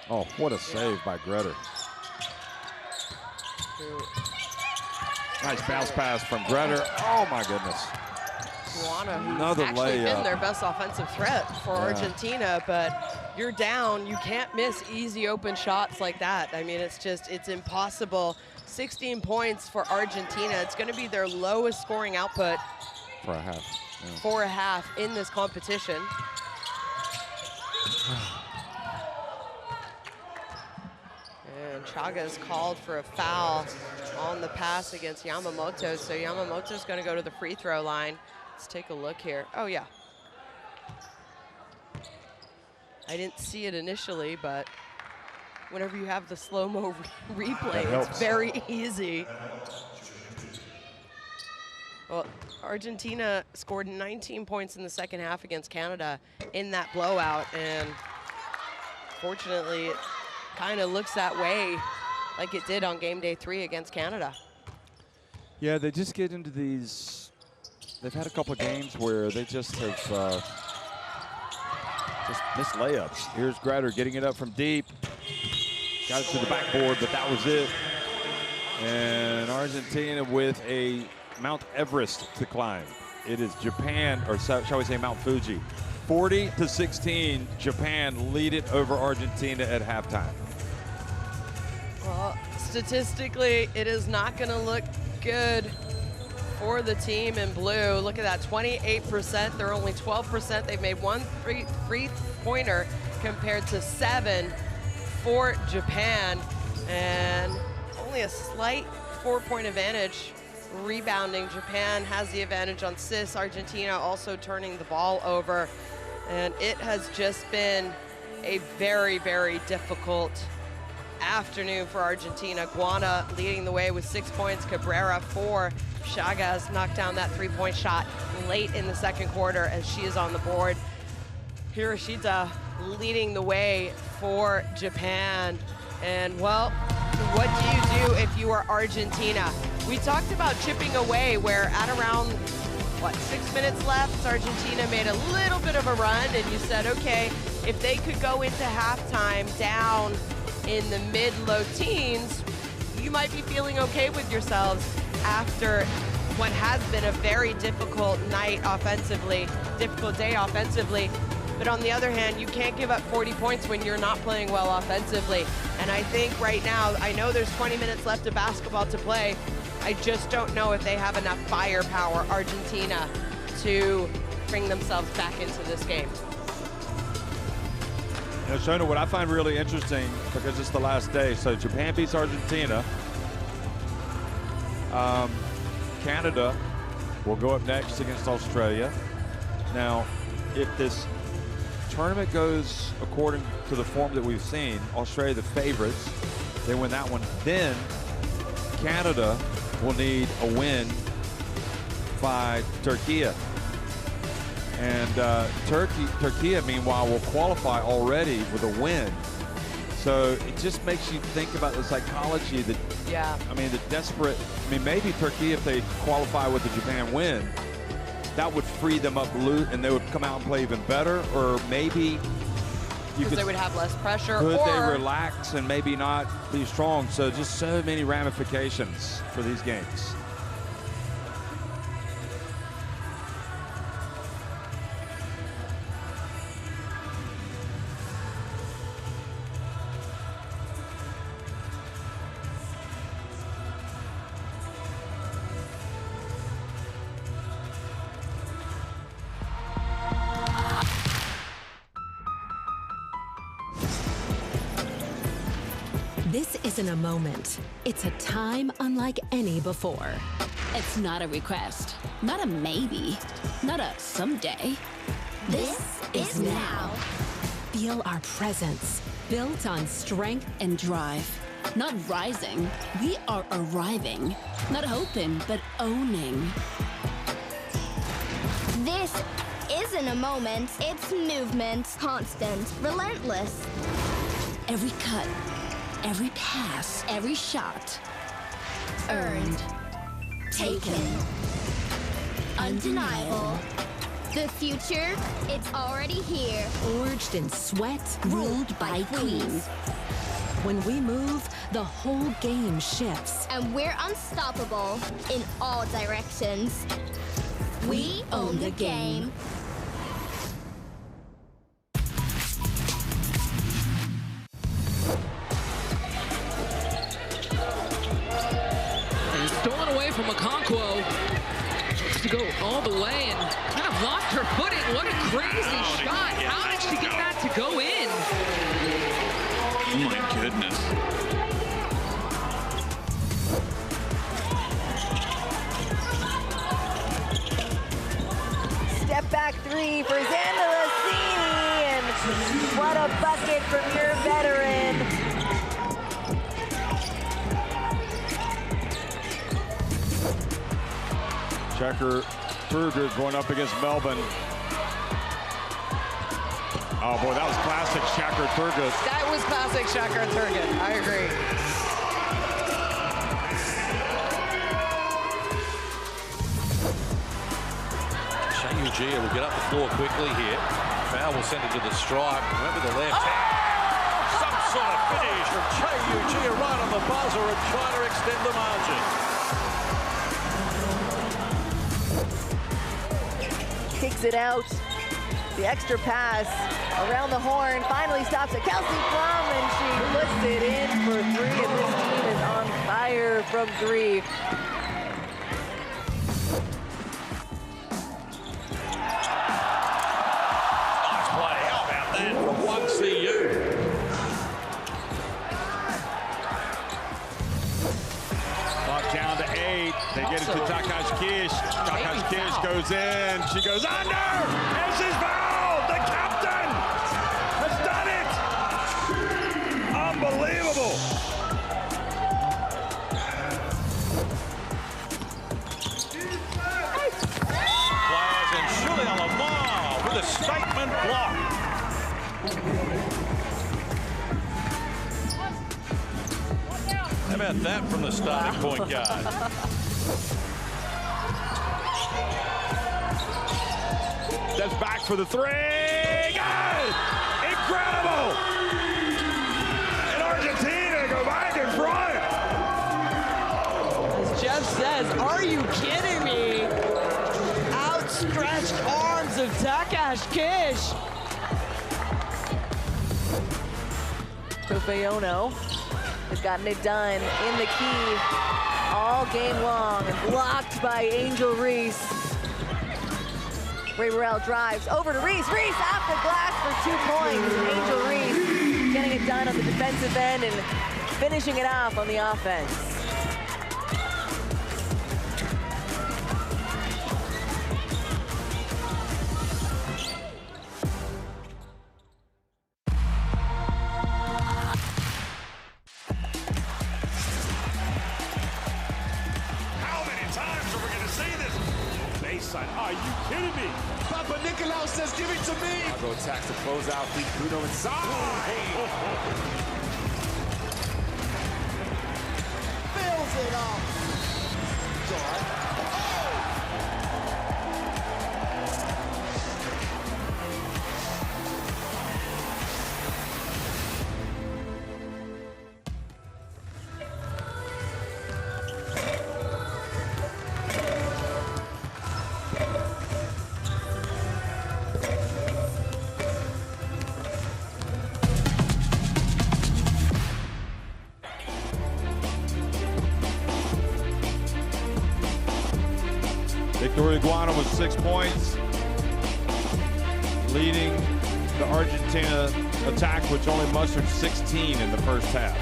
Oh, what a save by Gretter. Nice bounce pass from Gretter. Oh my goodness. Guana, who's Another actually layup. been their best offensive threat for Argentina, but you're down. You can't miss easy open shots like that. I mean, it's just, it's impossible. 16 points for Argentina. It's going to be their lowest scoring output For a half. Yeah. for a half in this competition. And Chagas called for a foul on the pass against Yamamoto. So Yamamoto's going to go to the free throw line. Let's take a look here. Oh, yeah. I didn't see it initially, but whenever you have the slow-mo replay, it's very easy. Well, Argentina scored 19 points in the second half against Canada in that blowout, and fortunately, it kind of looks that way like it did on game day 3 against Canada. Yeah, they just get into these. They've had a couple of games where they just have just missed layups. Here's Gretter getting it up from deep. Got it to the backboard, but that was it. And Argentina with a Mount Everest to climb. It is Japan, or shall we say Mount Fuji. 40-16, Japan lead it over Argentina at halftime. Well, statistically, it is not going to look good for the team in blue. Look at that, 28%. They're only 12%. They've made one three-pointer compared to 7 for Japan, and only a slight 4-point advantage. Rebounding, Japan has the advantage on assists. Argentina also turning the ball over, and it has just been a very, very difficult afternoon for Argentina. Guana leading the way with 6 points, Cabrera 4. Chagas knocked down that 3-point shot late in the second quarter as she is on the board. Hiroshita leading the way for Japan. And well, what do you do if you are Argentina? We talked about chipping away, where at around, what, 6 minutes left, Argentina made a little bit of a run, and you said, okay, if they could go into halftime down in the mid-low teens, you might be feeling okay with yourselves after what has been a very difficult night offensively, difficult day offensively. But on the other hand, you can't give up 40 points when you're not playing well offensively. And I think right now, I know there's 20 minutes left of basketball to play. I just don't know if they have enough firepower, Argentina, to bring themselves back into this game. You know, Shona, what I find really interesting, because it's the last day, so Japan beats Argentina. Canada will go up next against Australia. Now, if this tournament goes according to the form that we've seen, Australia the favorites, they win that one, then Canada will need a win by Türkiye. And Türkiye, meanwhile, will qualify already with a win. So it just makes you think about the psychology that, I mean, the desperate, I mean, maybe Türkiye, if they qualify with the Japan win, that would free them up and they would come out and play even better, or maybe they would have less pressure. Could or they relax and maybe not be strong? So just so many ramifications for these games. isn't a moment. It's a time unlike any before. It's not a request, not a maybe, not a someday. This is now. Feel our presence, built on strength and drive. Not rising, we are arriving. Not hoping, but owning. This isn't a moment, it's movement. Constant, relentless. Every cut, every pass, every shot. Earned. Taken. Undeniable. The future, it's already here. Forged in sweat, Ruled by queens. When we move, the whole game shifts. And we're unstoppable in all directions. We own the game. And stolen away from Okonkwo. To go all the way and kind of lost her footing. What a crazy shot. How did she get that to go in? Oh my goodness. Step back three for Xanda Lassini, and what a bucket from your veteran. Checker Turgut going up against Melbourne. Oh boy, that was classic Checker Turgut. That was classic Checker Turgut. I agree. Shayuji will get up the floor quickly here. Foul will send it to the stripe. Went with the left hand. Some sort of finish from Shayuji right on the buzzer and trying to extend the margin. Kicks it out. The extra pass around the horn finally stops at Kelsey Plum, and she puts it in for three, and this team is on fire from three. Nice play. How about that from 1CU? Clock down to 8. They get it to Takash Kish. Takash Kish goes in. She goes under. And she's fouled. The captain has done it. Unbelievable. Players and Julia Lamar with a statement block. How about that from the starting point guard? That's back for the three. Good! Incredible! And Argentina go back in front. As Jeff says, are you kidding me? Outstretched arms of Takash Kish. Tofeono has gotten it done in the key all game long, and blocked by Angel Reese. Ray Burrell drives over to Reese. Reese off the glass for 2 points. Angel Reese getting it done on the defensive end and finishing it off on the offense. Are you kidding me? Papa Nicolau says, give it to me. I'll go attacks to close out. Feed Bruno inside. Fills it up. It's all right. Victoria Iguana with 6 points, leading the Argentina attack, which only mustered 16 in the first half.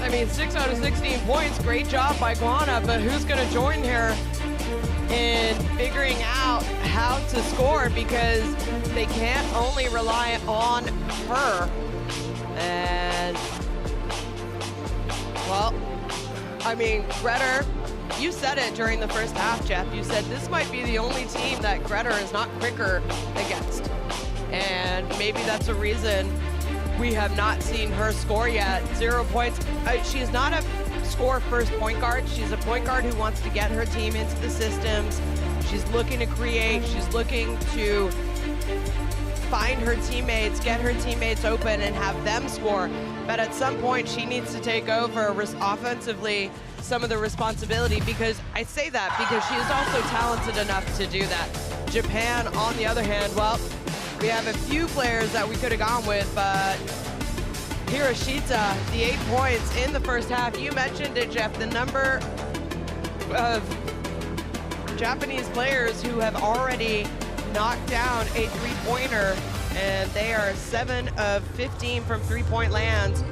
I mean, 6 out of 16 points, great job by Guana, but who's gonna join her in figuring out how to score, because they can't only rely on her. And, well, I mean, Greta, you said it during the first half, Jeff. You said this might be the only team that Greta is not quicker against. And maybe that's a reason we have not seen her score yet. 0 points. She's not a score-first point guard. She's a point guard who wants to get her team into the systems. She's looking to create. She's looking to find her teammates, get her teammates open, and have them score. But at some point, she needs to take over offensively some of the responsibility, because I say that because she is also talented enough to do that. Japan, on the other hand, well, we have a few players that we could have gone with, but Hiroshita, the 8 points in the first half. You mentioned it, Jeff, the number of Japanese players who have already knocked down a three-pointer, and they are 7 of 15 from three-point lands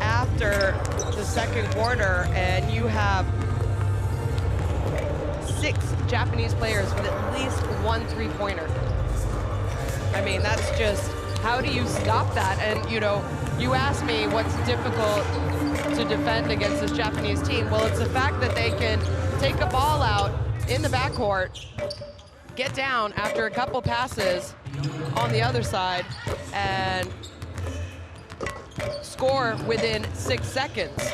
after the second quarter, and you have 6 Japanese players with at least 1 three-pointer. I mean, that's just, how do you stop that? And, you know, you asked me what's difficult to defend against this Japanese team. Well, it's the fact that they can take a ball out in the backcourt, get down after a couple passes on the other side, and score within 6 seconds.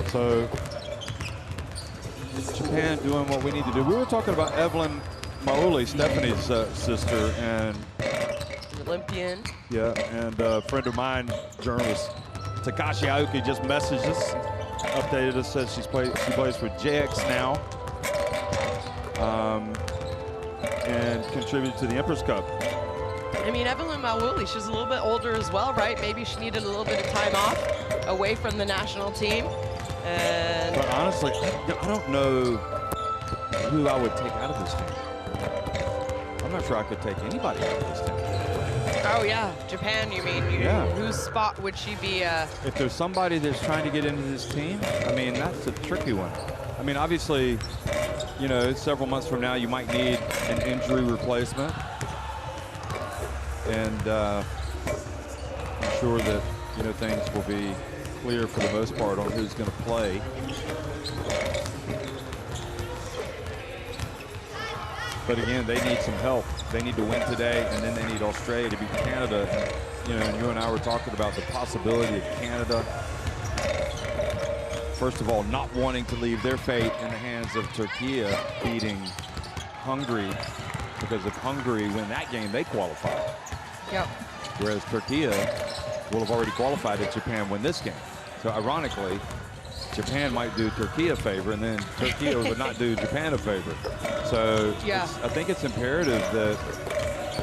So Japan doing what we need to do. We were talking about Evelyn Maoli, Stephanie's sister, and Olympian. Yeah, and a friend of mine, journalist Takashi Aoki, just messaged us, updated us, says she plays for JX now, and contributed to the Empress Cup. I mean, Evelyn Mauli, she's a little bit older as well, right? Maybe she needed a little bit of time off away from the national team. And but honestly, I don't know who I would take out of this team. I'm not sure I could take anybody out of this team. Oh yeah, Japan, you mean? Yeah. Whose spot would she be? If there's somebody that's trying to get into this team, I mean, that's a tricky one. I mean, obviously, you know, several months from now, you might need an injury replacement. And I'm sure that, you know, things will be clear for the most part on who's going to play. But again, they need some help. They need to win today, and then they need Australia to beat Canada. You know, and you and I were talking about the possibility of Canada, first of all, not wanting to leave their fate in the hands of Türkiye beating Hungary, because if Hungary win that game, they qualify. Yep. Whereas Türkiye will have already qualified if Japan win this game. So ironically, Japan might do Türkiye a favor, and then Türkiye would not do Japan a favor. So yeah, I think it's imperative that,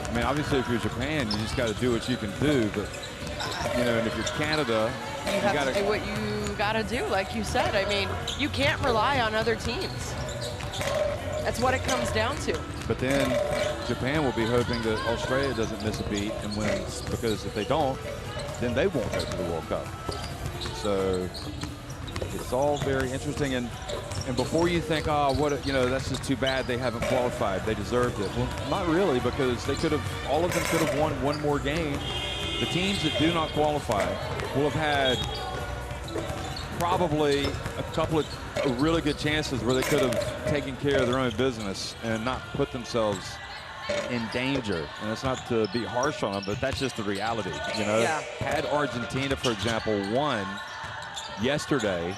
I mean, obviously if you're Japan, you just got to do what you can do. But, you know, and if you're Canada, you have to do what you got to do, like you said. I mean, you can't rely on other teams. That's what it comes down to. But then Japan will be hoping that Australia doesn't miss a beat and wins, because if they don't, then they won't go to the World Cup. So it's all very interesting. And before you think, oh, what, you know, that's just too bad they haven't qualified, they deserved it. Well, not really, because they could have, all of them could have won one more game. The teams that do not qualify will have had probably a couple of really good chances where they could have taken care of their own business and not put themselves in danger. And it's not to be harsh on them, but that's just the reality, you know? Yeah. Had Argentina, for example, won yesterday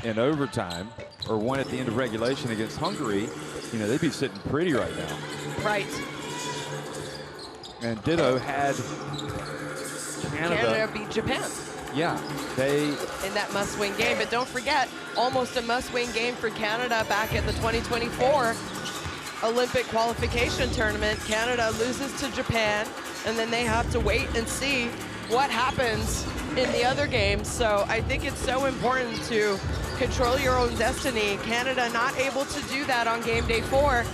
in overtime, or won at the end of regulation against Hungary, you know, they'd be sitting pretty right now. Right. And ditto had Canada beat Japan. Yeah, they in that must-win game. But don't forget, almost a must-win game for Canada back at the 2024 Olympic qualification tournament. Canada loses to Japan, and then they have to wait and see what happens in the other games. So I think it's so important to control your own destiny. Canada not able to do that on game day 4.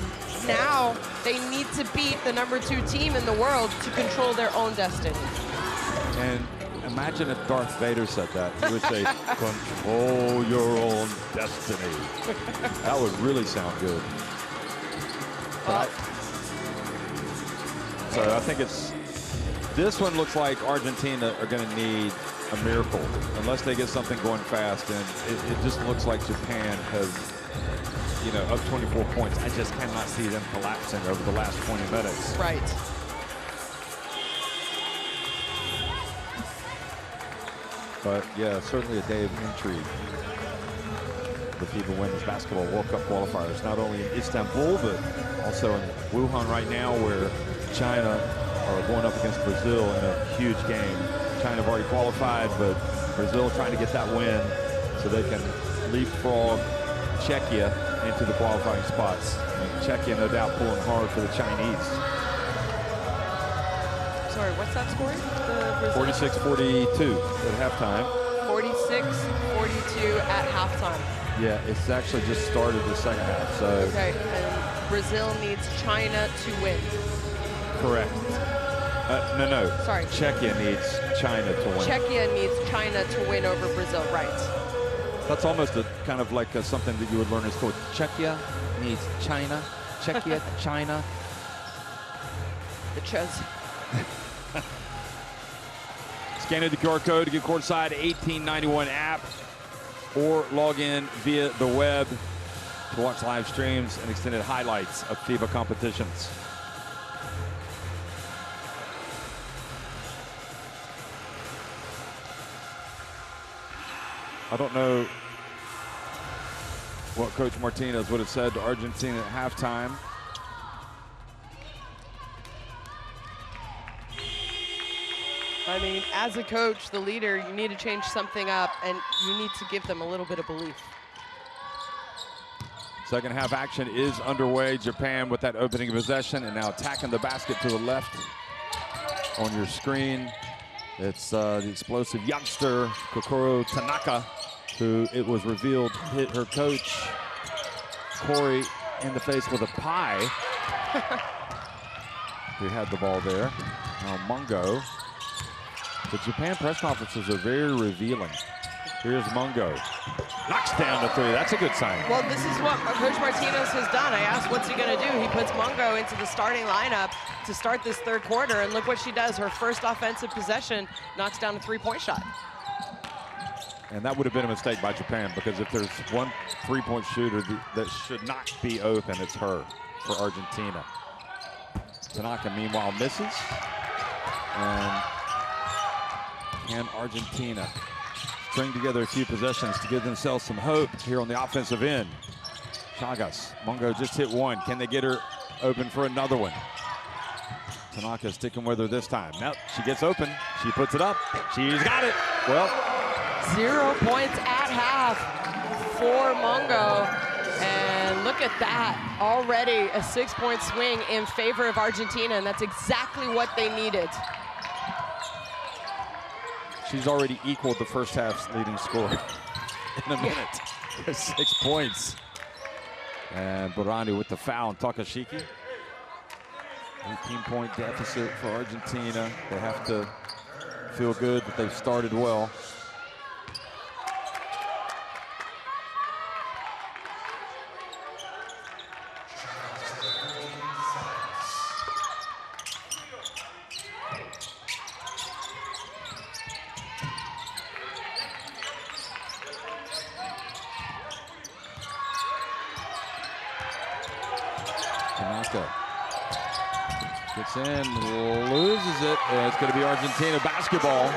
now they need to beat the #2 team in the world to control their own destiny. And imagine if Darth Vader said that. He would say, control your own destiny. That would really sound good. But so I think this one looks like Argentina are going to need a miracle unless they get something going fast, and it just looks like Japan has, you know, up 24 points. I just cannot see them collapsing over the last 20 minutes. Right. But yeah, certainly a day of intrigue. The FIBA Women's Basketball World Cup qualifiers, not only in Istanbul, but also in Wuhan right now, where China are going up against Brazil in a huge game. China have already qualified, but Brazil trying to get that win so they can leapfrog Czechia into the qualifying spots. And Czechia, no doubt, pulling hard for the Chinese. Sorry, what's that score? 46-42 at halftime. 46-42 at halftime. Yeah, it's actually just started the second half. So okay, and Brazil needs China to win. Correct. No. Sorry. Czechia needs China to win. Czechia needs China to win over Brazil, right? That's almost a kind of like something that you would learn in school. Czechia needs China. Czechia, China. The Ches. Scan the QR code to get courtside 1891 app, or log in via the web to watch live streams and extended highlights of FIBA competitions. I don't know what Coach Martinez would have said to Argentina at halftime. I mean, as a coach, the leader, you need to change something up, and you need to give them a little bit of belief. Second half action is underway. Japan with that opening possession and now attacking the basket to the left on your screen. It's the explosive youngster, Kokoro Tanaka, who it was revealed hit her coach, Corey, in the face with a pie. Who had the ball there. Now Mungo. The Japan press conferences are very revealing. Here's Mungo. Knocks down the three. That's a good sign. Well, this is what Coach Martinez has done. I asked, what's he going to do? He puts Mungo into the starting lineup to start this third quarter, and look what she does. Her first offensive possession knocks down a three-point shot. And that would have been a mistake by Japan, because if there's one three-point shooter that should not be open, it's her for Argentina. Tanaka, meanwhile, misses. And can Argentina string together a few possessions to give themselves some hope here on the offensive end? Chagas, Mungo just hit one. Can they get her open for another one? Tanaka sticking with her this time. Nope, she gets open. She puts it up. She's got it. Well, 0 points at half for Mungo. And look at that. Already a 6-point swing in favor of Argentina, and that's exactly what they needed. she's already equaled the first half's leading score in a minute. 6 points. And Burani with the foul on Takashiki. 18-point deficit for Argentina. They have to feel good that they've started well. Gets in, loses it, and it's going to be Argentina basketball.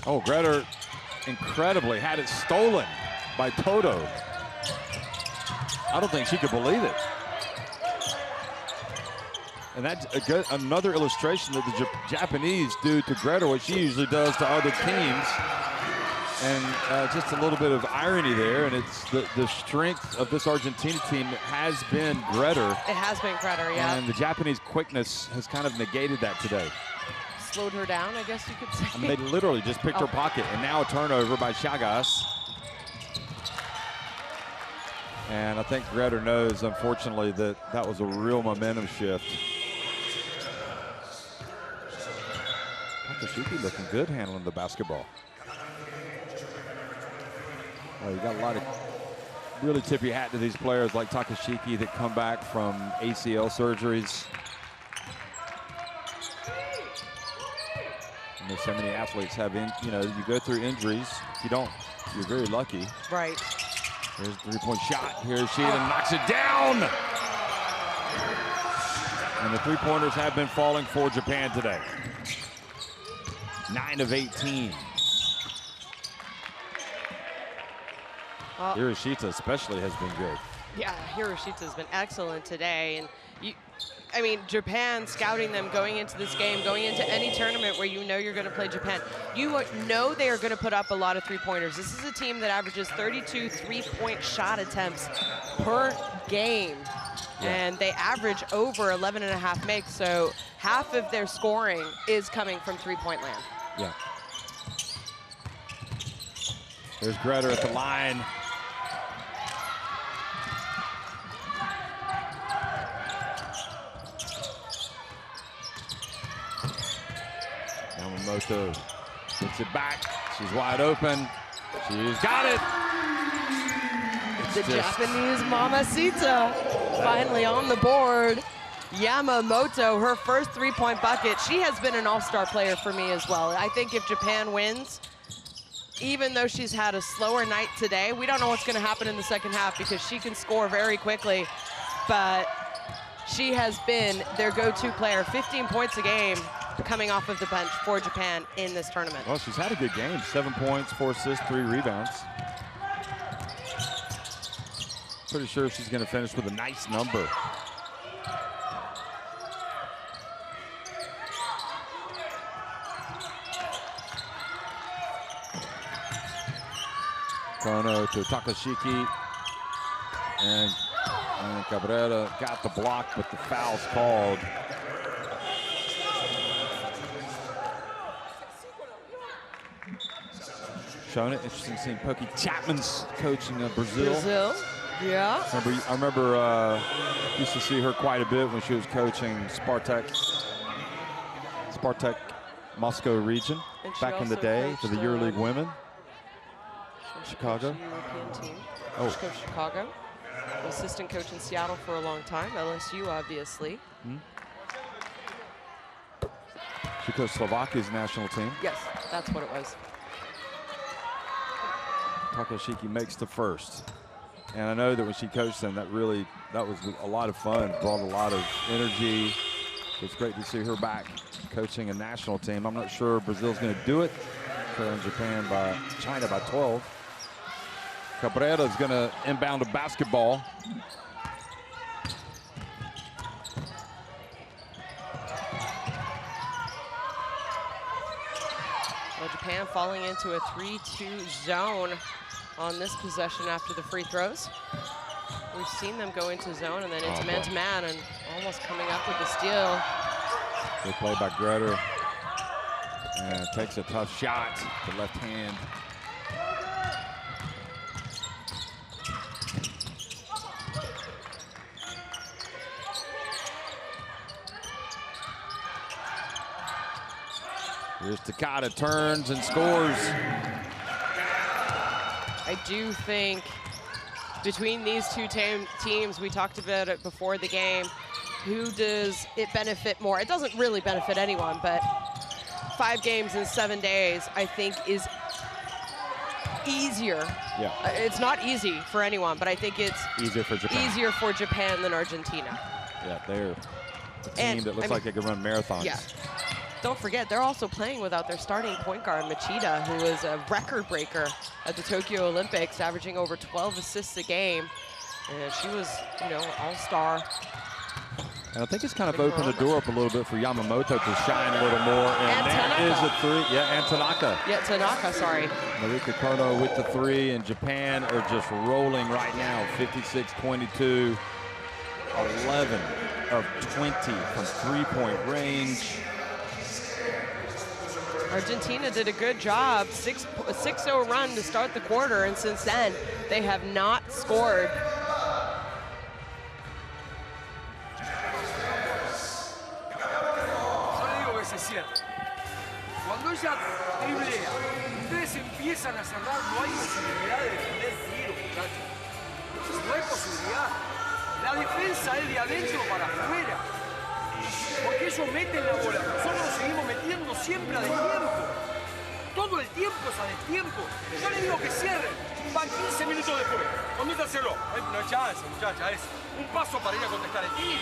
Oh, Greta incredibly had it stolen by Toto. I don't think she could believe it. And that's another illustration that the Japanese do to Greta what she usually does to other teams. And just a little bit of irony there, and it's the strength of this Argentina team has been Greder. It has been Greder, yeah. And the Japanese quickness has kind of negated that today. Slowed her down, I guess you could say. I mean, they literally just picked her pocket, and now a turnover by Chagas. And I think Greder knows, unfortunately, that that was a real momentum shift. Takashiki looking good handling the basketball. Well, you got a lot of really tip your hat to these players like Takashiki that come back from ACL surgeries. You know, so many athletes have, you go through injuries. If you don't, you're very lucky. Right. Here's a three-point shot. Here's Sheehan, knocks it down. And the three-pointers have been falling for Japan today. 9 of 18. Hiroshita especially has been good. Yeah, Hiroshita has been excellent today. And I mean, Japan scouting them going into this game, going into any tournament where you know you're going to play Japan. You know they are going to put up a lot of three-pointers. This is a team that averages 32 three-point shot attempts per game. Yeah. And they average over 11.5 makes, so half of their scoring is coming from three-point land. Yeah. There's Greder at the line. Yamamoto gets it back. She's wide open. She's got it. The Japanese Mamacita finally on the board. Yamamoto, her first three-point bucket. She has been an all-star player for me as well. I think if Japan wins, even though she's had a slower night today, we don't know what's going to happen in the second half because she can score very quickly, but she has been their go-to player. 15 points a game coming off of the bench for Japan in this tournament. Well, she's had a good game. 7 points, 4 assists, 3 rebounds. Pretty sure she's going to finish with a nice number. Kono to Takashiki, and Cabrera got the block, but the foul's called. Showing it, interesting seeing Pokey Chapman's coaching Brazil. Yeah. I remember used to see her quite a bit when she was coaching Spartak Moscow region back in the day for the EuroLeague women. Chicago. European team. She coached Chicago. Assistant coach in Seattle for a long time. LSU, obviously. She coached Slovakia's national team. Yes, that's what it was. Takashiki makes the first. And I know that when she coached them, that was a lot of fun, brought a lot of energy. It's great to see her back coaching a national team. I'm not sure Brazil's going to do it. Trailing China by 12. Cabrera is going to inbound a basketball. Well, Japan falling into a 3-2 zone on this possession after the free throws. We've seen them go into zone and then into man-to-man and almost coming up with the steal. Good play by Greder. And takes a tough shot to left hand. Here's Takada, turns and scores. I do think between these two teams, we talked about it before the game, who does it benefit more? It doesn't really benefit anyone, but 5 games in 7 days, I think, is easier. Yeah. It's not easy for anyone, but I think it's easier for Japan than Argentina. Yeah, they're a team that looks like they could run marathons. Yeah. Don't forget, they're also playing without their starting point guard, Machida, who is a record breaker at the Tokyo Olympics, averaging over 12 assists a game. And she was, all-star And I think it's kind of opened the door up a little bit for Yamamoto to shine a little more. And that is a three. Yeah, and Tanaka. Yeah, Tanaka, sorry. Marika Kono with the three, and Japan are just rolling right now. 56-22, 11 of 20 from three-point range. Argentina did a good job. 6-0 run to start the quarter, and since then, they have not scored. Cuando ella driblea, ustedes empiezan a cerrar, no hay posibilidad de defender tiro, muchachos. No hay posibilidad. La defensa es de adentro para afuera. Porque ellos meten la bola. Nosotros seguimos metiendo siempre a destiempo. Todo el tiempo es a destiempo. Yo les digo que cierren. Van 15 minutos después. Comiéntaselo. No hay chance, muchacha. Es un paso para ir a contestar el tiro.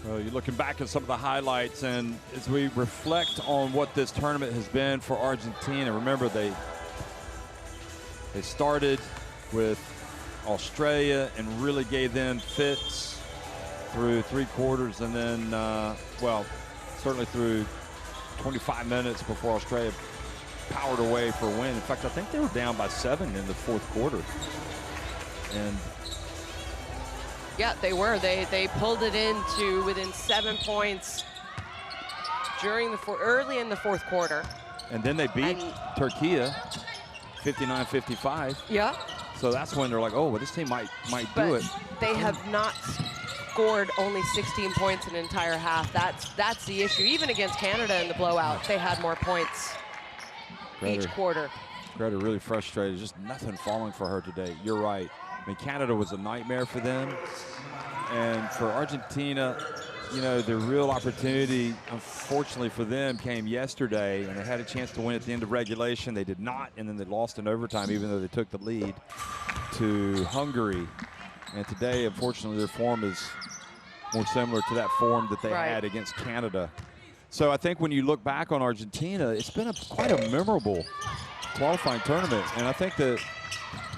Well, you're looking back at some of the highlights, and as we reflect on what this tournament has been for Argentina, remember they started with Australia and really gave them fits through three quarters, and then, well, certainly through 25 minutes before Australia powered away for a win. In fact, I think they were down by 7 in the fourth quarter. And yeah, they were. They pulled it into within 7 points during the early in the fourth quarter. And then they beat Türkiye 59-55. Yeah. So that's when they're like, oh, well, this team might do it. They have not scored only 16 points in an entire half. That's the issue. Even against Canada in the blowout, they had more points each quarter. Greta really frustrated. Just nothing falling for her today. You're right. I mean, Canada was a nightmare for them. And for Argentina, you know, the real opportunity, unfortunately for them, came yesterday, and they had a chance to win at the end of regulation. They did not, and then they lost in overtime, even though they took the lead to Hungary. And today, unfortunately, their form is more similar to that form that they had against Canada. So I think when you look back on Argentina, it's been quite a memorable qualifying tournament. And I think that,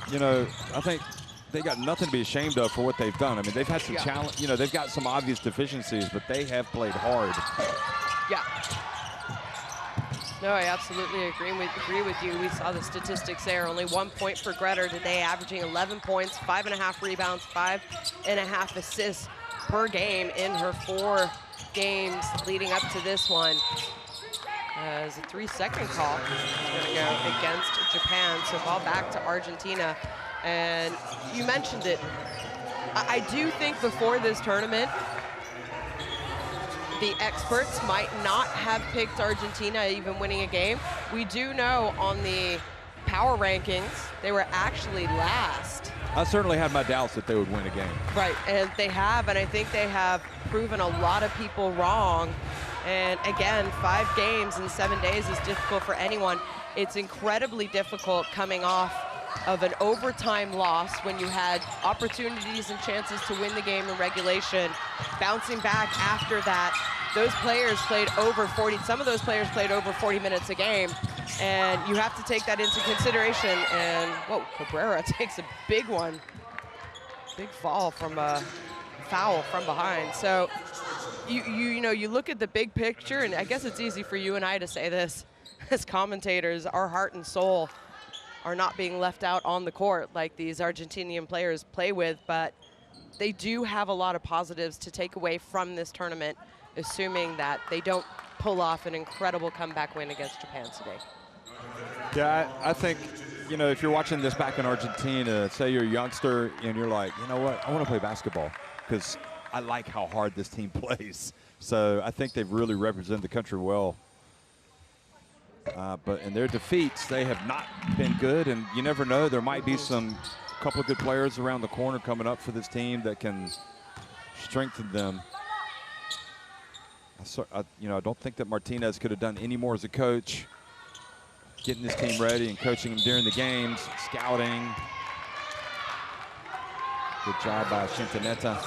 you know, they got nothing to be ashamed of for what they've done. I mean, they've had some challenge, you know, they've got some obvious deficiencies, but they have played hard. Yeah. No, I absolutely agree with you. We saw the statistics there. Only 1 point for Greta today, averaging 11 points, 5.5 rebounds, 5.5 assists per game in her 4 games leading up to this one. As a 3-second call is going to go against Japan. So ball back to Argentina. And you mentioned it. I do think before this tournament, the experts might not have picked Argentina even winning a game. We do know on the power rankings, they were actually last. I certainly had my doubts that they would win a game. Right, and they have, and I think they have proven a lot of people wrong. And again, 5 games in 7 days is difficult for anyone. It's incredibly difficult coming off of an overtime loss when you had opportunities and chances to win the game in regulation. Bouncing back after that, those players played over 40, some of those players played over 40 minutes a game, and you have to take that into consideration. And whoa, Cabrera takes a big one. Big fall from a foul from behind. So you know, you look at the big picture, and I guess it's easy for you and I to say this as commentators, our heart and soul are not being left out on the court like these Argentinian players play with, but they do have a lot of positives to take away from this tournament, assuming that they don't pull off an incredible comeback win against Japan today. Yeah, I think, you know, if you're watching this back in Argentina, say you're a youngster and you're like, you know what, I want to play basketball because I like how hard this team plays. So I think they've really represented the country well. But in their defeats, they have not been good, and you never know. There might be a couple of good players around the corner coming up for this team that can strengthen them. You know, I don't think that Martinez could have done any more as a coach, getting this team ready and coaching them during the games, scouting. Good job by Shintaneta.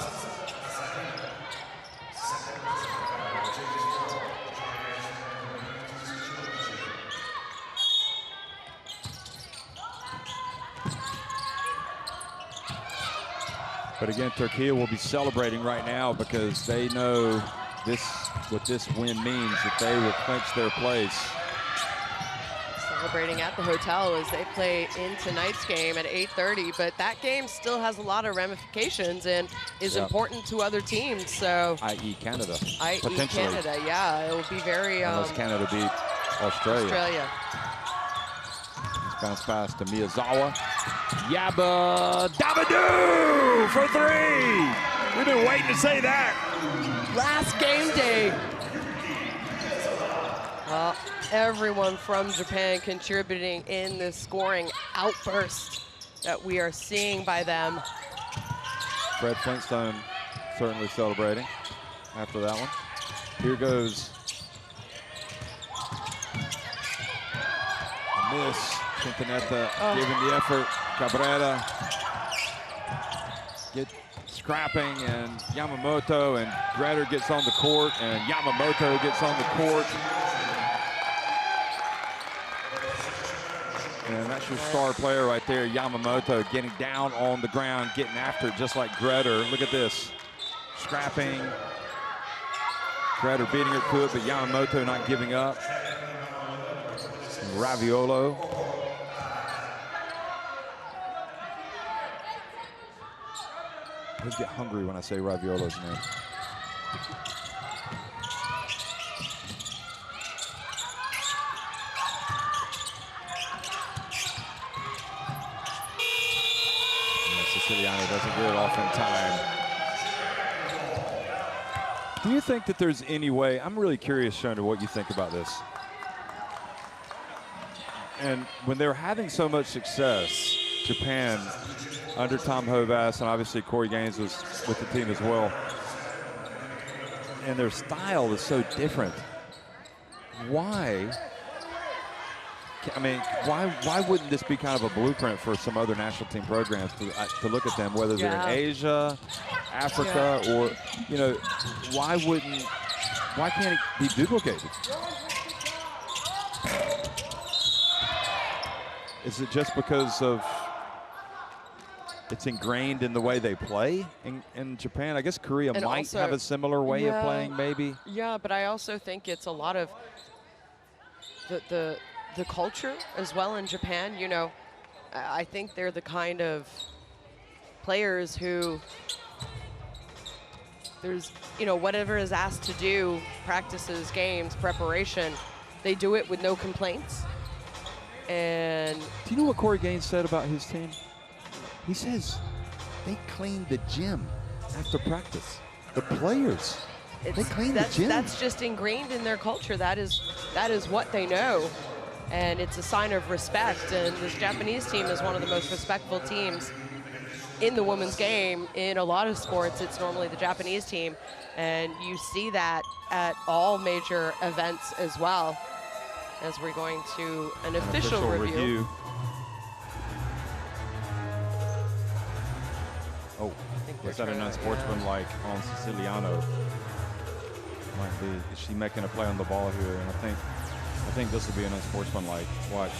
But again, Türkiye will be celebrating right now because they know what this win means, that they will clinch their place. Celebrating at the hotel as they play in tonight's game at 8:30, but that game still has a lot of ramifications and is important to other teams. So, i.e. Canada. I.e. potentially. Canada, yeah, it will be very. Unless Canada beat Australia. Let's bounce pass to Miyazawa. Yabba Dabba-Doo for three. We've been waiting to say that. Last game day. Well, everyone from Japan contributing in this scoring outburst that we are seeing by them. Fred Flintstone certainly celebrating after that one. Here goes a miss. Quintanetta giving the effort. Cabrera scrapping, and Yamamoto and Greder gets on the court, and Yamamoto gets on the court. And that's your star player right there, Yamamoto, getting down on the ground, getting after it just like Greder. Look at this. Scrapping. Greder beating her to it, but Yamamoto not giving up. And Raviolo. I always get hungry when I say Raviolo's name. Siciliano doesn't get it off in time. Do you think that there's any way, I'm really curious, Shona, what you think about this. And when they're having so much success, Japan, under Tom Hovass, and obviously Corey Gaines was with the team as well, and their style is so different, why? I mean, why wouldn't this be kind of a blueprint for some other national team programs to look at them, whether they're in Asia, Africa, or, you know, why can't it be duplicated? Is it just because of it's ingrained in the way they play in Japan? I guess Korea might also have a similar way of playing, maybe. Yeah, but I also think it's a lot of the culture as well in Japan. You know, I think they're the kind of players who there's, you know, whatever is asked to do, practices, games, preparation, they do it with no complaints. And do you know what Corey Gaines said about his team? He says they clean the gym after practice. The players, they clean the gym. That's just ingrained in their culture. That is what they know. And it's a sign of respect. And this Japanese team is one of the most respectful teams in the women's game. In a lot of sports, it's normally the Japanese team. And you see that at all major events as well. As we're going to an official review. Oh, was that an unsportsmanlike on Siciliano? Might be. Is she making a play on the ball here? And I think this will be an unsportsmanlike. Watch.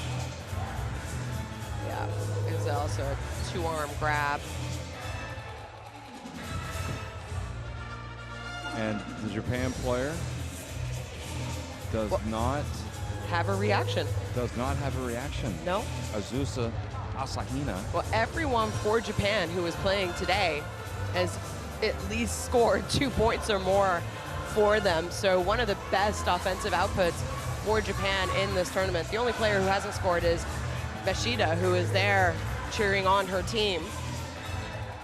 Yeah, it was also a two-arm grab. And the Japan player does not have a reaction. Does not have a reaction. No. Azusa Asahina. Well, everyone for Japan who is playing today has at least scored 2 points or more for them. So one of the best offensive outputs for Japan in this tournament. The only player who hasn't scored is Mashida, who is there cheering on her team.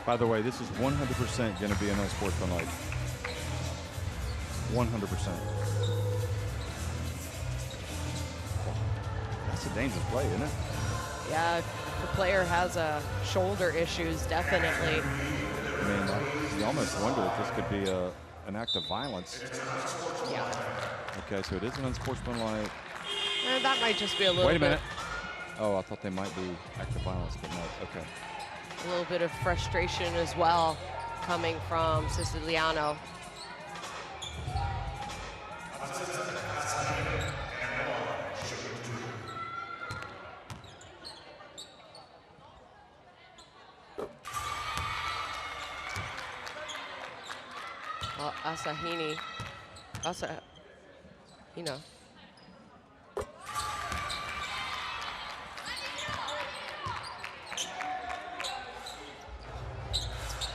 By the way, this is 100% going to be an unsportsmanlike. 100%. That's a dangerous play, isn't it? Yeah, if the player has shoulder issues, definitely. I mean, you almost wonder if this could be an act of violence. Yeah. Okay, so it is an unsportsmanlike. That might just be a little bit. Wait a minute. Oh, I thought they might be act of violence, but no. Okay. A little bit of frustration as well coming from Siciliano. Asahina.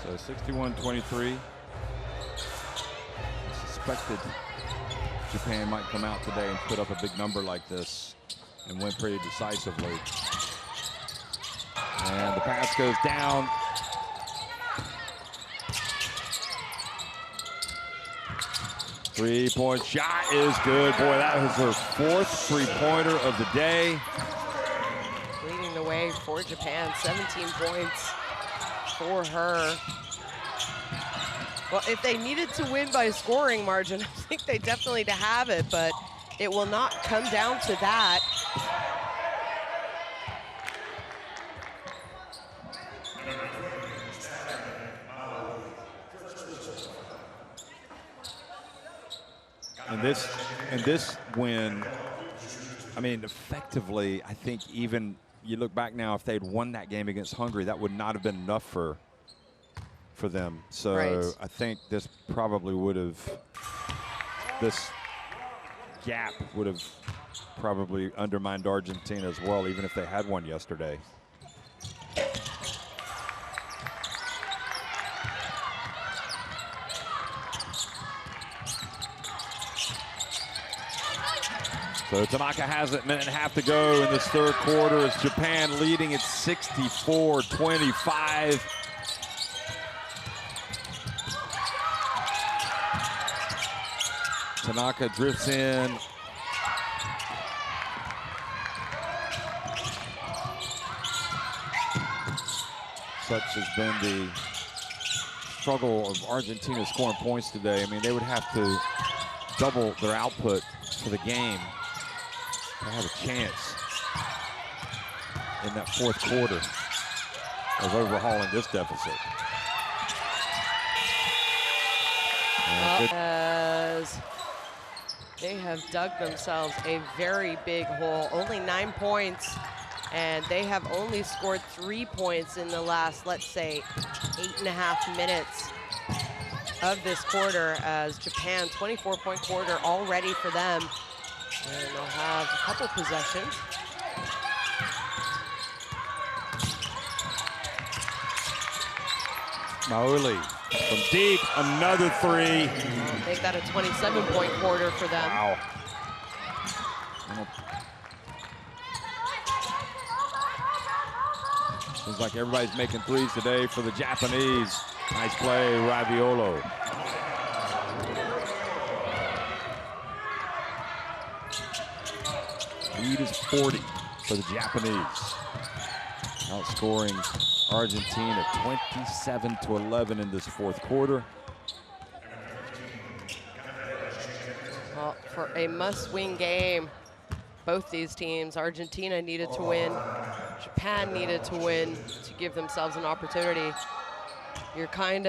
So 61-23. Suspected Japan might come out today and put up a big number like this and win pretty decisively. And the pass goes down. Three-point shot is good. Boy, that was her 4th three-pointer of the day. Leading the way for Japan, 17 points for her. Well, if they needed to win by a scoring margin, I think they definitely have it, but it will not come down to that. And this win, I mean, effectively, I think even you look back now, if they'd won that game against Hungary, that would not have been enough for them. So right. I think this probably would have, this gap would have probably undermined Argentina as well, even if they had won yesterday. So Tanaka has it, minute and a half to go in this third quarter as Japan leading at 64-25. Tanaka drifts in. Such has been the struggle of Argentina scoring points today. I mean, they would have to double their output for the game to have a chance in that fourth quarter of overhauling this deficit. As they have dug themselves a very big hole, only 9 points, and they have only scored 3 points in the last, let's say, 8.5 minutes of this quarter, as Japan, 24-point quarter already for them. And they'll have a couple possessions. Mauli from deep, another three. Make that a 27-point quarter for them. Wow. Seems like everybody's making threes today for the Japanese. Nice play, Raviolo. Lead is 40 for the Japanese. Outscoring Argentina 27-11 in this fourth quarter. Well, for a must-win game, both these teams, Argentina needed to win, Japan needed to win to give themselves an opportunity. You're I'm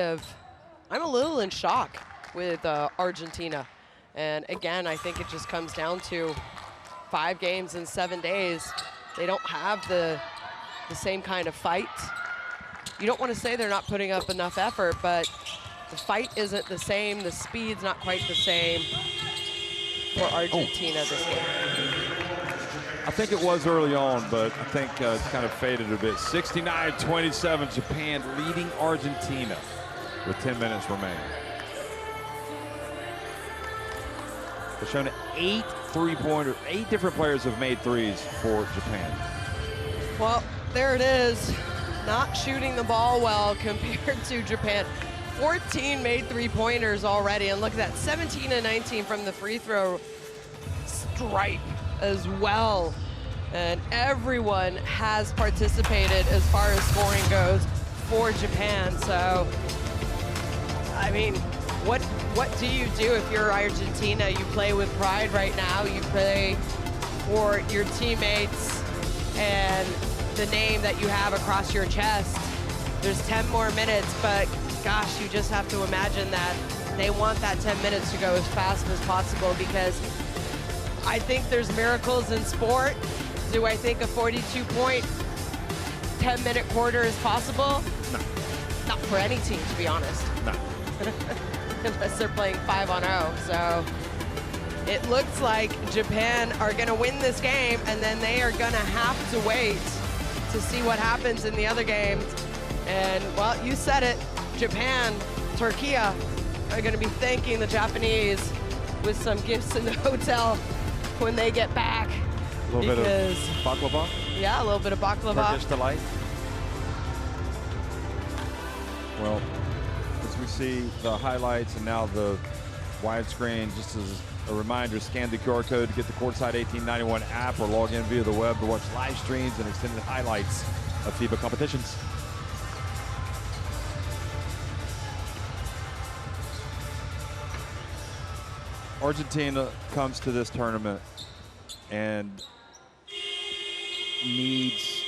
a little in shock with Argentina. And again, I think it just comes down to 5 games in 7 days. They don't have the same kind of fight. You don't want to say they're not putting up enough effort, but the fight isn't the same. The speed's not quite the same for Argentina this game. I think it was early on, but I think it's kind of faded a bit. 69-27, Japan leading Argentina with 10 minutes remaining. They've shown 8 three-pointers. 8 different players have made threes for Japan. Well, there it is. Not shooting the ball well compared to Japan. 14 made three-pointers already, and look at that, 17 and 19 from the free throw stripe as well. And everyone has participated as far as scoring goes for Japan. So, I mean, what do you do if you're Argentina? You play with pride right now. You play for your teammates and the name that you have across your chest. There's 10 more minutes, but gosh, you just have to imagine that they want that 10 minutes to go as fast as possible, because I think there's miracles in sport. Do I think a 42-point 10-minute quarter is possible? No. Not for any team, to be honest. No. unless they're playing 5-on-0. So it looks like Japan are going to win this game, and then they are going to have to wait to see what happens in the other games. And, well, you said it, Japan, Türkiye are going to be thanking the Japanese with some gifts in the hotel when they get back. A little bit of baklava? Yeah, a little bit of baklava. Turkish delight. Well, as we see the highlights and now the widescreen, just as a reminder, scan the QR code to get the Courtside 1891 app or log in via the web to watch live streams and extended highlights of FIBA competitions. Argentina comes to this tournament and needs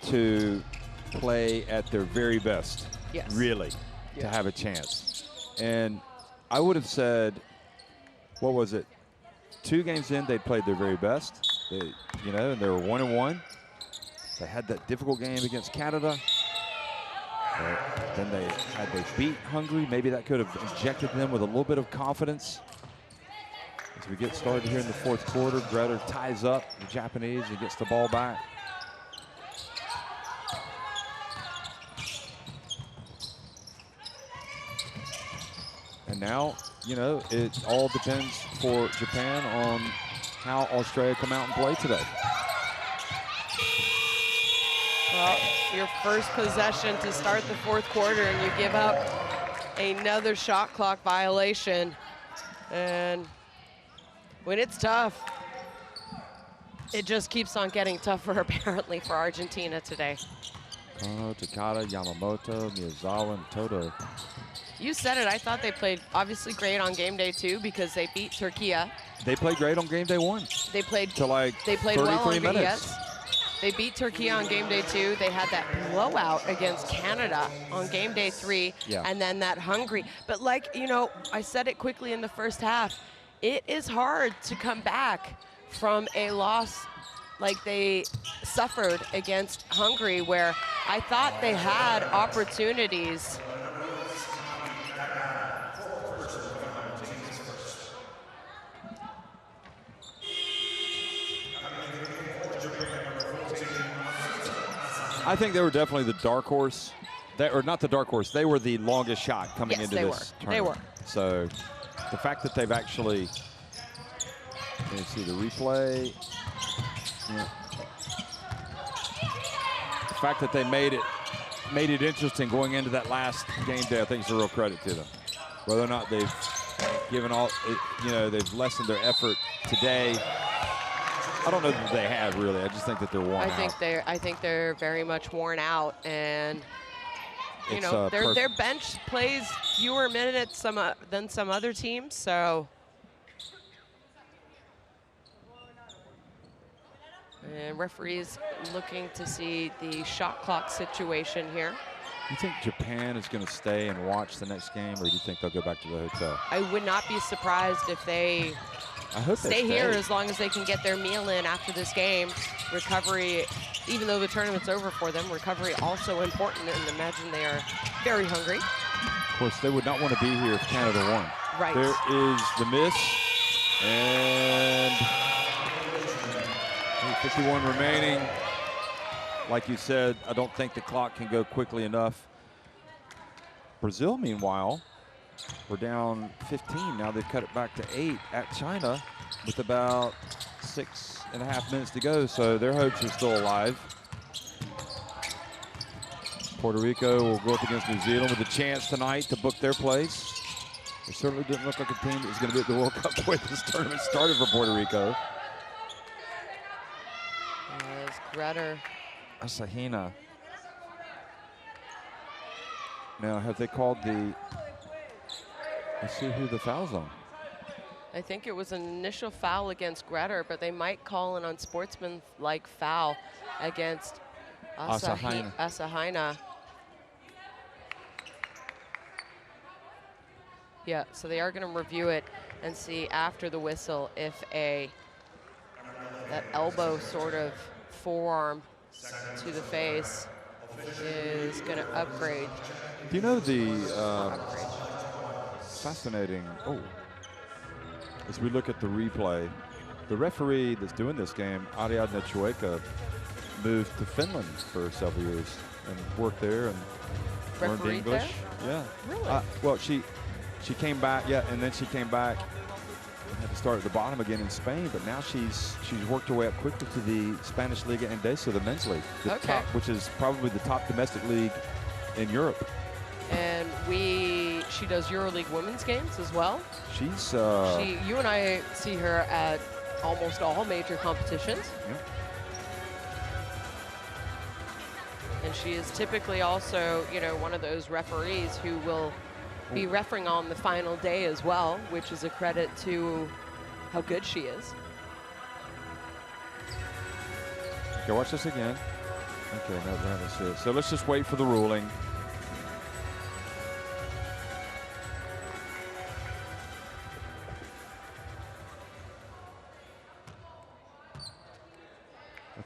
to play at their very best, really, to have a chance. And I would have said, what was it? 2 games in, they played their very best. They, you know, and they were 1-1. They had that difficult game against Canada. Then they beat Hungary. Maybe that could have injected them with a little bit of confidence. As we get started here in the 4th quarter, Greta ties up the Japanese and gets the ball back. And now, you know, it all depends for Japan on how Australia come out and play today. Well, your first possession to start the 4th quarter, and you give up another shot clock violation. And when it's tough, it just keeps on getting tougher, apparently, for Argentina today. Kono, Takada, Yamamoto, Miyazawa, and Toto. You said it. I thought they played obviously great on game day 2 because they beat Türkiye. They played great on game day 1. They played to like they played 33 well on minutes. Yes. They beat Türkiye on game day 2. They had that blowout against Canada on game day 3, and then that Hungary. But like, you know, I said it quickly in the first half, it is hard to come back from a loss like they suffered against Hungary, where I thought they had opportunities. I think they were definitely the dark horse. Or not the dark horse, they were the longest shot coming into this tournament. They were. So the fact that they've actually, let me see the replay. Yeah. The fact that they made it interesting going into that last game day, I think is a real credit to them. Whether or not they've given all, you know, they've lessened their effort today, I don't know that they have really. I just think that they're worn out. I think they're very much worn out, and you know, their bench plays fewer minutes than some other teams. So, and referees looking to see the shot clock situation here. You think Japan is going to stay and watch the next game, or do you think they'll go back to the hotel? I would not be surprised if they stay here as long as they can get their meal in after this game. Recovery, even though the tournament's over for them, recovery also important, and imagine they are very hungry. Of course, they would not want to be here if Canada won. Right. There is the miss, and 51 remaining. Like you said, I don't think the clock can go quickly enough. Brazil, meanwhile, we're down 15. Now they've cut it back to 8 at China with about 6.5 minutes to go, so their hopes are still alive. Puerto Rico will go up against New Zealand with a chance tonight to book their place. It certainly didn't look like a team that was going to be at the World Cup when this tournament started for Puerto Rico. As Greta Asahina. Now, have they called the, let's see who the foul's on. I think it was an initial foul against Greta, but they might call an unsportsmanlike foul against Asahina. Yeah, so they are going to review it and see after the whistle if that elbow sort of forearm to the face is going to upgrade. Do you know fascinating. Oh, as we look at the replay, the referee that's doing this game, Ariadne Chueka, moved to Finland for several years and worked there and learned English. There? Yeah. Really? Well, she came back, yeah, and then she came back. Had to start at the bottom again in Spain, but now she's worked her way up quickly to the Spanish Liga Endesa, the men's league, the top, which is probably the top domestic league in Europe. And she does EuroLeague women's games as well. She's you and I see her at almost all major competitions. Yeah. And she is typically also, you know, one of those referees who will be refereeing on the final day as well, which is a credit to how good she is. Okay, watch this again. Okay, no, that's it. So let's just wait for the ruling.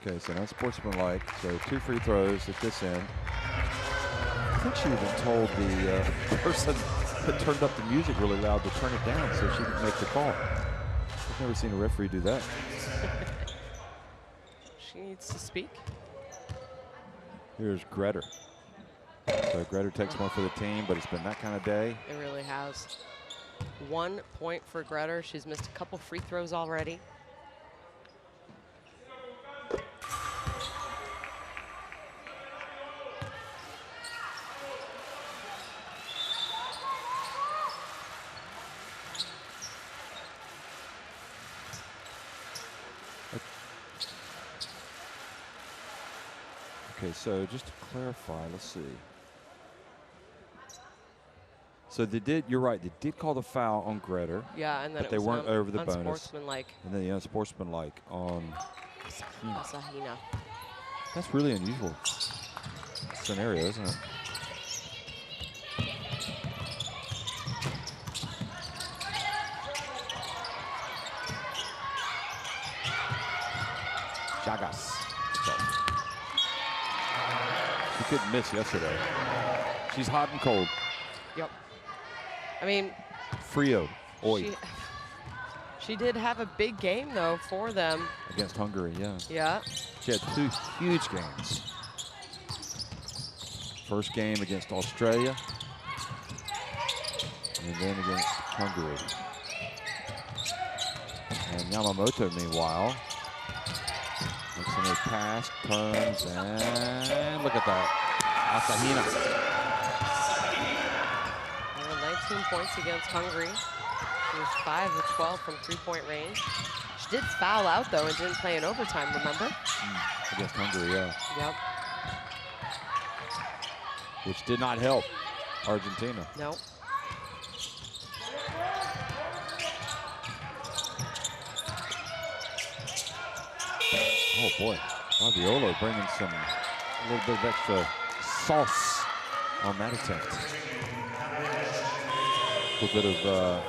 Okay, so unsportsmanlike. So 2 free throws at this end. I think she even told the person that turned up the music really loud to turn it down so she could make the call. I've never seen a referee do that. She needs to speak. Here's Gretter. So Gretter takes one for the team, but it's been that kind of day. It really has. 1 point for Gretter. She's missed a couple free throws already. Okay, so just to clarify, let's see. So they did, you're right, they did call the foul on Gretter. Yeah, and then but they weren't over the bonus. Unsportsmanlike. And then the unsportsmanlike on Sahina. That's really unusual scenario, isn't it? Chagas. She couldn't miss yesterday. She's hot and cold. Yep. I mean, Frio. Oi. She did have a big game, though, for them. Against Hungary, yeah. Yeah. She had 2 huge games. First game against Australia, and then against Hungary. And Yamamoto, meanwhile, makes a pass, turns, and look at that. Asahina. 19 points against Hungary. She was 5 of 12 from 3-point range. She did foul out, though, and didn't play in overtime, remember? Against Hungary, yeah. Yep. Which did not help Argentina. No. Oh boy, Fabiolo bringing a little bit of extra sauce on that attempt. A little bit of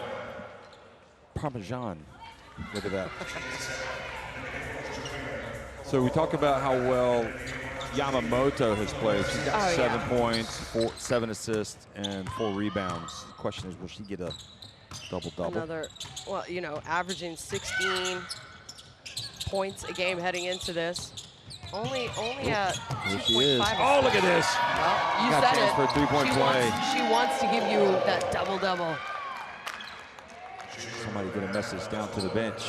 Parmesan. Look at that. So we talk about how well Yamamoto has played. She's got 7 points, 7 assists, and 4 rebounds. The question is, will she get a double-double? Another, well, you know, averaging 16 points a game heading into this. Only at 2.5. Oh, look at this. Well, you got said a chance it. for a 3-point play. She wants to give you that double-double. Somebody get a message down to the bench.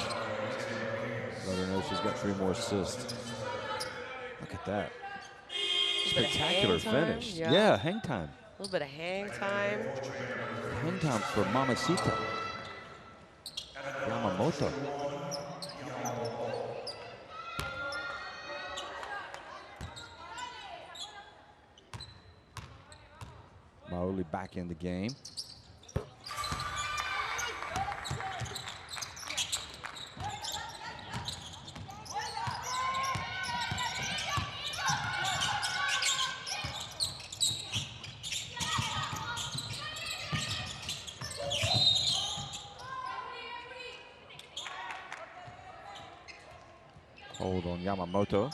Let her know she's got 3 more assists. Look at that. Spectacular finish. Yeah, hang time. A little bit of hang time. Hang time for Mamacita. Yamamoto. Maoli back in the game. Hold on Yamamoto.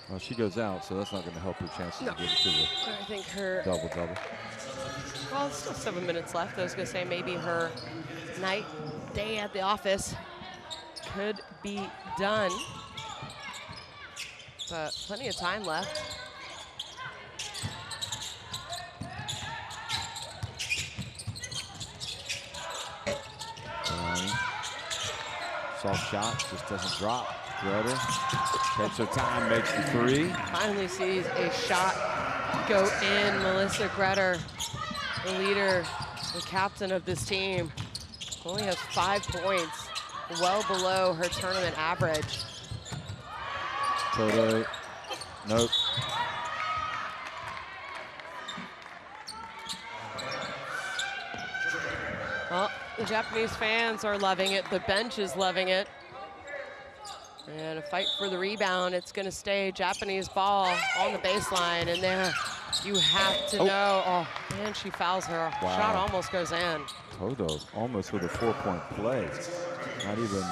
Well, she goes out, so that's not going to help her chances to get it to the I think her double-double. Well, there's still 7 minutes left. I was going to say maybe her day at the office could be done. But plenty of time left. Soft shot, just doesn't drop. Greta takes her time, makes the three. Finally sees a shot go in. Melissa Greta, the leader, the captain of this team, only has 5 points, well below her tournament average. Toto, nope. Well, the Japanese fans are loving it. The bench is loving it. And a fight for the rebound. It's going to stay Japanese ball on the baseline. And there, you have to know. Oh, man, she fouls her. Wow. Shot almost goes in. Toto almost with a 4-point play. Not even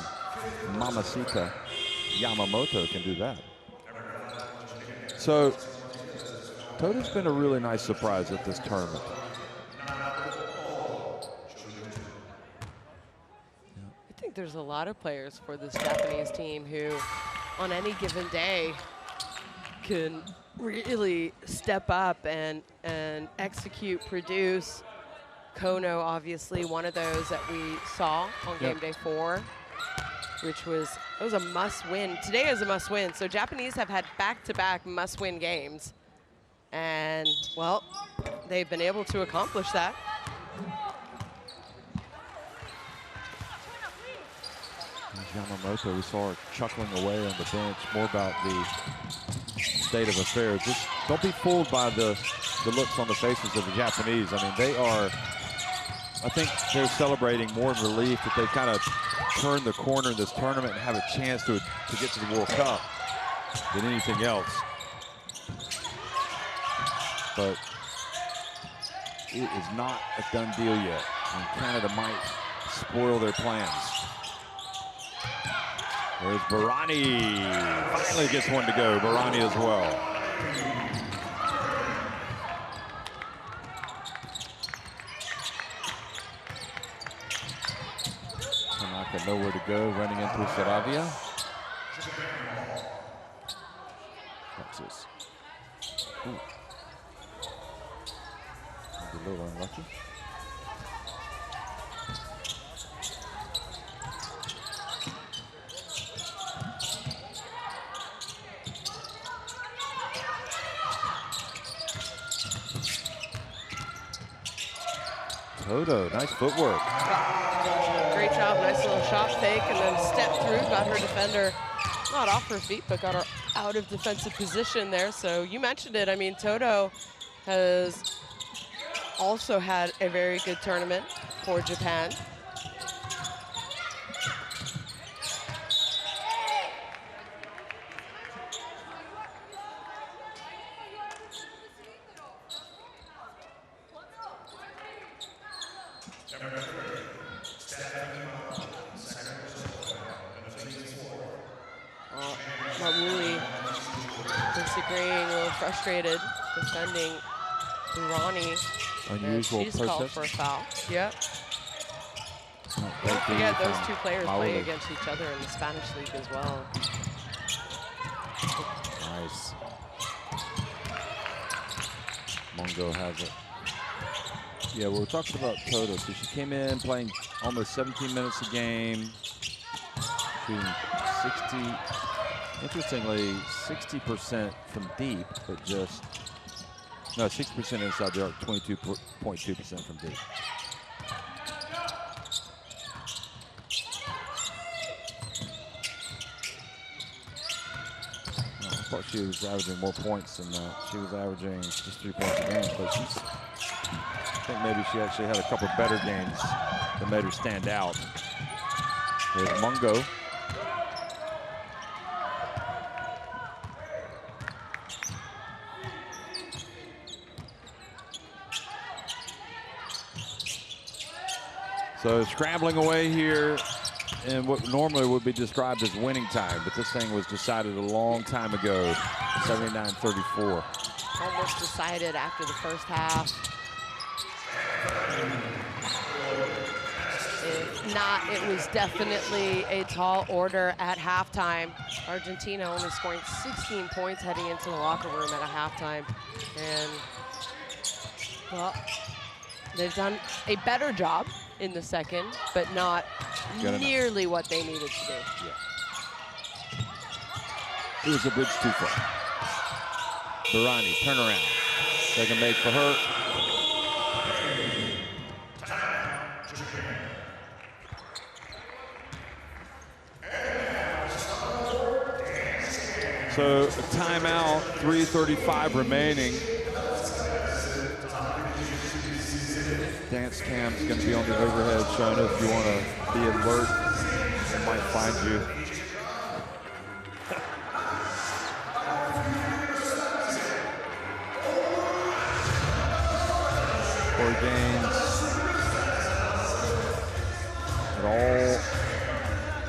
Mamacita Yamamoto can do that. So, Toto's been a really nice surprise at this tournament. I think there's a lot of players for this Japanese team who, on any given day, can really step up and execute, produce. Kono, obviously, one of those that we saw on game day 4, which was a must-win. Today is a must-win. So Japanese have had back-to-back must-win games, and well, they've been able to accomplish that. Yamamoto, we saw her chuckling away on the bench. More about the state of affairs. Just don't be fooled by the looks on the faces of the Japanese. I mean, they are, I think they're celebrating more in relief that they've kind of turned the corner in this tournament and have a chance to get to the World Cup than anything else. But it is not a done deal yet, and Canada might spoil their plans. There's Barani. Finally gets one to go. Barani as well. Tanaka nowhere to go, running into Saravia. Texas. Ooh. Maybe a little unlucky. Toto, nice footwork. Great job, nice little shot fake, and then step through, got her defender not off her feet, but got her out of defensive position there. So you mentioned it, I mean, Toto has also had a very good tournament for Japan. Mawuli disagreeing, a little frustrated, defending Ronnie. Unusual she's called for a foul. Yep. Don't forget those two players play against each other in the Spanish league as well. Nice. Mongo has it. Yeah, well, we're talking about Toto. So she came in playing almost 17 minutes a game, shooting 60, interestingly, 60% from deep, but just, no, 60% inside the arc, 22.2% from deep. I thought she was averaging more points than that. She was averaging just 3 points a game, but she's, I think maybe she actually had a couple better games that made her stand out. There's Mungo. So scrambling away here in what normally would be described as winning time, but this thing was decided a long time ago, 79-34. Almost decided after the first half. If not, it was definitely a tall order at halftime. Argentina only scoring 16 points heading into the locker room at a halftime. And, well, they've done a better job in the second, but not nearly what they needed to do. Yeah. It was a bridge too far. Barani, turn around. They can make for her. So a timeout, 3:35 remaining. Dance cam's going to be on the overhead, showing if you want to be alert, it might find you. Four games. It all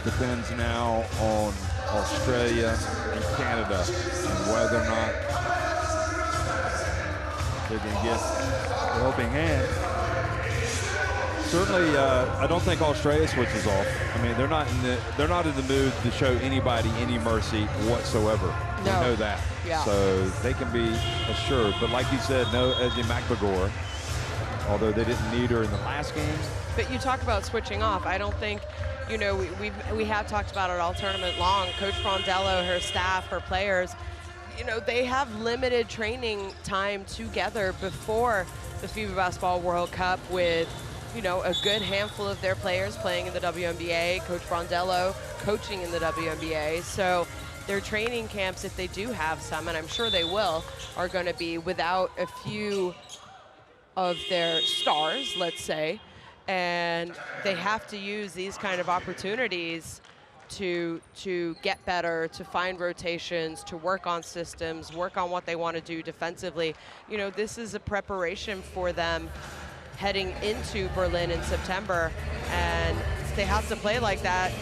depends now on Australia and Canada and whether or not they can get a helping hand. Certainly, I don't think Australia switches off. I mean, they're not in the mood to show anybody any mercy whatsoever. No. We know that. Yeah. So they can be assured. But like you said, no Ezzy McBagor, although they didn't need her in the last game. But you talk about switching off. I don't think, you know, we have talked about it all tournament long. Coach Frondello, her staff, her players, you know, they have limited training time together before the FIBA Basketball World Cup with, you know, a good handful of their players playing in the WNBA, Coach Frondello coaching in the WNBA. So their training camps, if they do have some, and I'm sure they will, are going to be without a few of their stars, let's say. And they have to use these kind of opportunities to get better, to find rotations, to work on systems, work on what they want to do defensively. You know, this is a preparation for them heading into Berlin in September, and they have to play like that.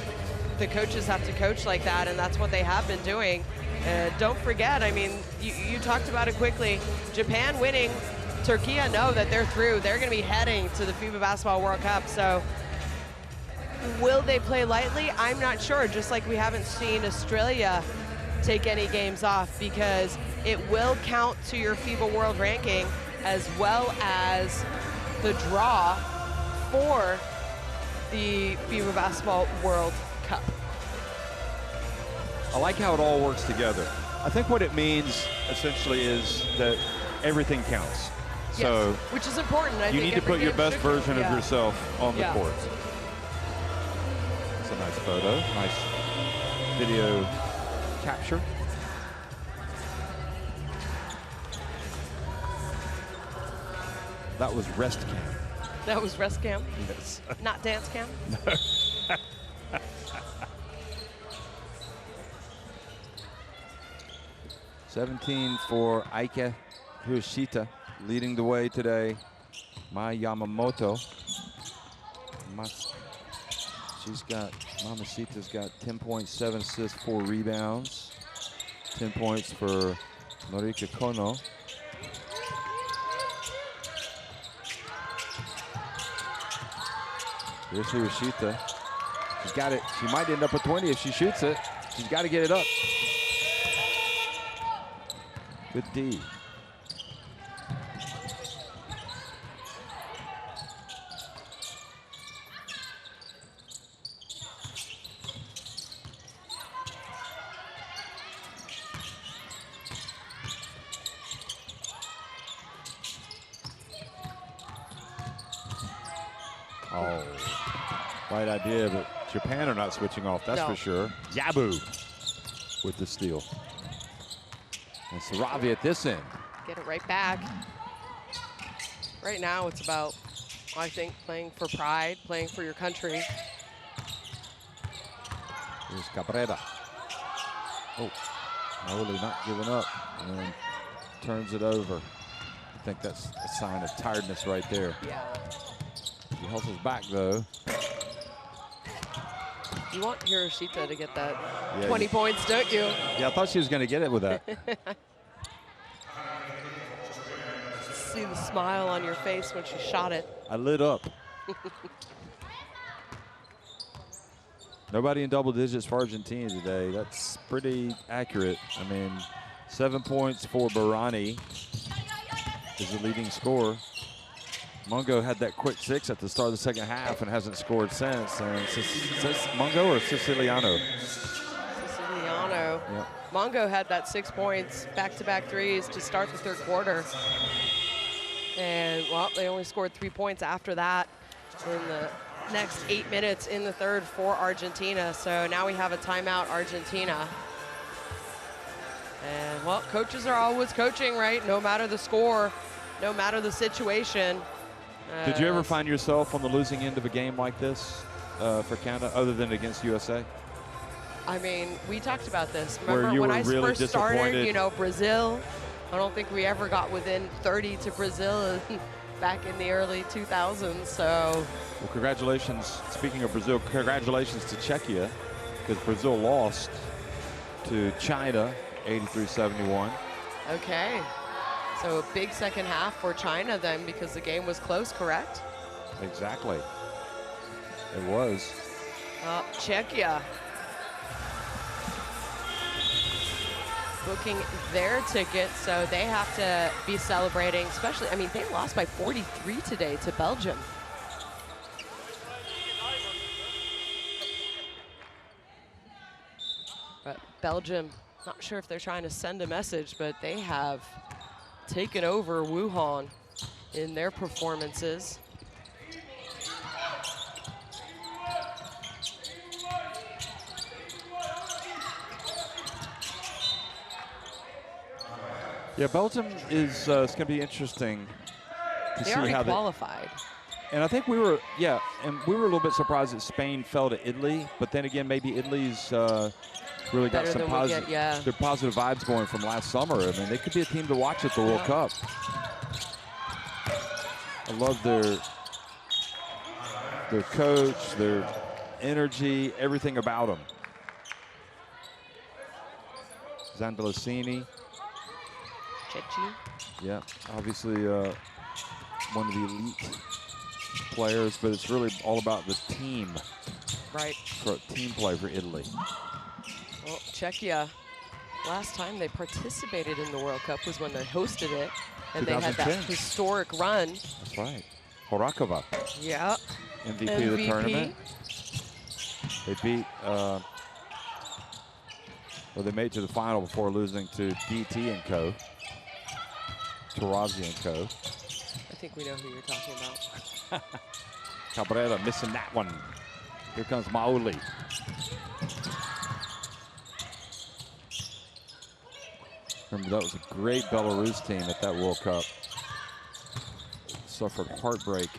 The coaches have to coach like that, and that's what they have been doing. Don't forget, I mean, you talked about it quickly, Japan winning, Türkiye know that they're through. They're going to be heading to the FIBA Basketball World Cup. So will they play lightly? I'm not sure, just like we haven't seen Australia take any games off, because it will count to your FIBA World Ranking as well as the draw for the FIBA Basketball World Cup. I like how it all works together. I think what it means essentially is that everything counts. Yes, so which is important. I you think need to put your best version of yourself on the court. It's a nice photo, nice video capture. That was rest cam. That was rest cam? Yes. Not dance cam? No. 17 for Aika Hiroshita, leading the way today. Mai Yamamoto. Mamacita's got 10.7 assists, 4 rebounds. 10 points for Norika Kono. Here's Hiroshita. She's got it. She might end up with 20 if she shoots it. She's got to get it up. Good D. Oh, right idea, but Japan are not switching off, that's for sure. Yabu with the steal. And Saravi at this end. Get it right back. Right now it's about, I think, playing for pride, playing for your country. Here's Cabrera. Oh, Noli not giving up, and then turns it over. I think that's a sign of tiredness right there. Yeah. He hustles back though. You want Hiroshita to get that 20 points, don't you? Yeah, I thought she was going to get it with that. See the smile on your face when she shot it. I lit up. Nobody in double digits for Argentina today. That's pretty accurate. I mean, 7 points for Barani is the leading scorer. Mungo had that quick 6 at the start of the second half and hasn't scored since. And Mungo or Siciliano? Siciliano. Yeah. Mungo had that 6 points, back-to-back threes to start the third quarter. And, well, they only scored 3 points after that in the next 8 minutes in the third for Argentina. So now we have a timeout, Argentina. And, well, coaches are always coaching, right? No matter the score, no matter the situation. Did you ever find yourself on the losing end of a game like this for Canada, other than against USA? I mean, we talked about this. Remember you when were I really first started, disappointed? you know, Brazil. I don't think we ever got within 30 to Brazil back in the early 2000s, so. Well, congratulations. Speaking of Brazil, congratulations to Czechia, because Brazil lost to China, 83-71. Okay. So a big second half for China then, because the game was close, correct? Exactly. It was. Czechia booking their ticket, so they have to be celebrating, especially, I mean, they lost by 43 today to Belgium. But Belgium, not sure if they're trying to send a message, but they have taken over Wuhan in their performances. Yeah, Belgium is it's going to be interesting to see how they qualified. And I think we were, yeah, and we were a little bit surprised that Spain fell to Italy, but then again, maybe Italy's really got some positive, their positive vibes going from last summer. I mean, they could be a team to watch at the World Cup. I love their coach, their energy, everything about them. Zandalasini. Yeah, obviously one of the elite players, but it's really all about the team. Right. Team play for Italy. Well, Czechia, last time they participated in the World Cup was when they hosted it, and they had that historic run. That's right. Horakova. Yeah. MVP of the tournament. They beat, well, they made it to the final before losing to DT and co. Tarazi and co. I think we know who you're talking about. Cabrera missing that one. Here comes Maoli. Remember, that was a great Belarus team at that World Cup. Suffered heartbreak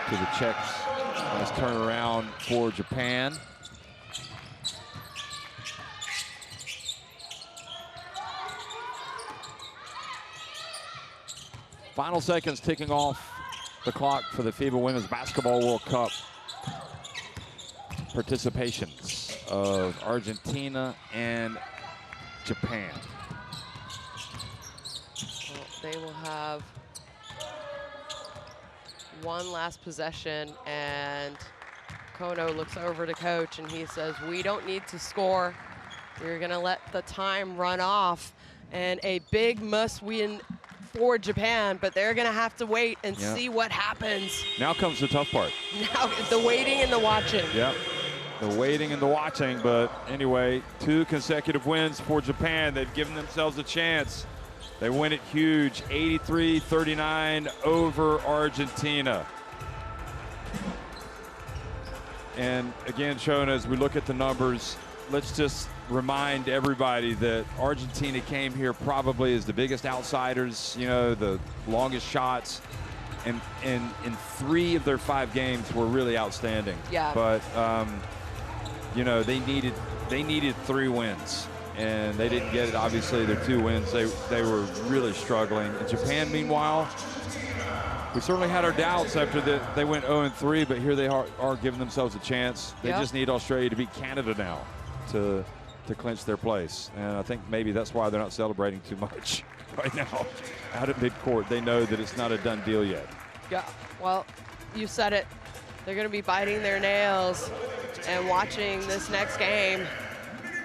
to the Czechs. Nice turnaround for Japan. Final seconds ticking off the clock for the FIBA Women's Basketball World Cup participations of Argentina and Japan. Well, they will have one last possession, and Kono looks over to coach and he says, we don't need to score. We're gonna let the time run off, and a big must win for Japan, but they're gonna have to wait and see what happens. Now comes the tough part. Now the waiting and the watching. Yep, the waiting and the watching, but anyway, 2 consecutive wins for Japan. They've given themselves a chance. They win it huge, 83-39 over Argentina. And again, Shona, as we look at the numbers, let's just remind everybody that Argentina came here probably as the biggest outsiders, you know, the longest shots, and in 3 of their 5 games were really outstanding. Yeah. But you know, they needed 3 wins, and they didn't get it. Obviously, their 2 wins, they were really struggling. And Japan, meanwhile, We certainly had our doubts after they went 0-3, but here they are giving themselves a chance. They just need Australia to beat Canada now to clinch their place. And I think maybe that's why they're not celebrating too much right now out at midcourt. They know that it's not a done deal yet. Yeah, well, you said it. They're going to be biting their nails and watching this next game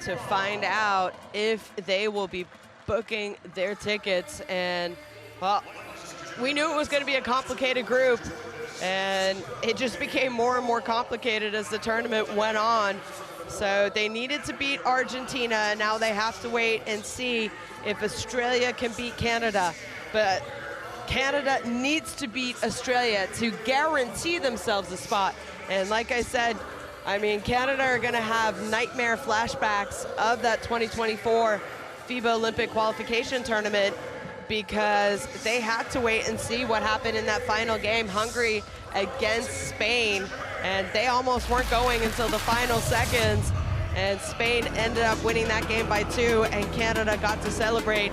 to find out if they will be booking their tickets. And, well, we knew it was going to be a complicated group, and it just became more and more complicated as the tournament went on. So they needed to beat Argentina, and now they have to wait and see if Australia can beat Canada. But Canada needs to beat Australia to guarantee themselves a spot. And like I said, I mean, Canada are going to have nightmare flashbacks of that 2024 FIBA Olympic qualification tournament, because they had to wait and see what happened in that final game, Hungary against Spain, and they almost weren't going until the final seconds, and Spain ended up winning that game by 2, and Canada got to celebrate.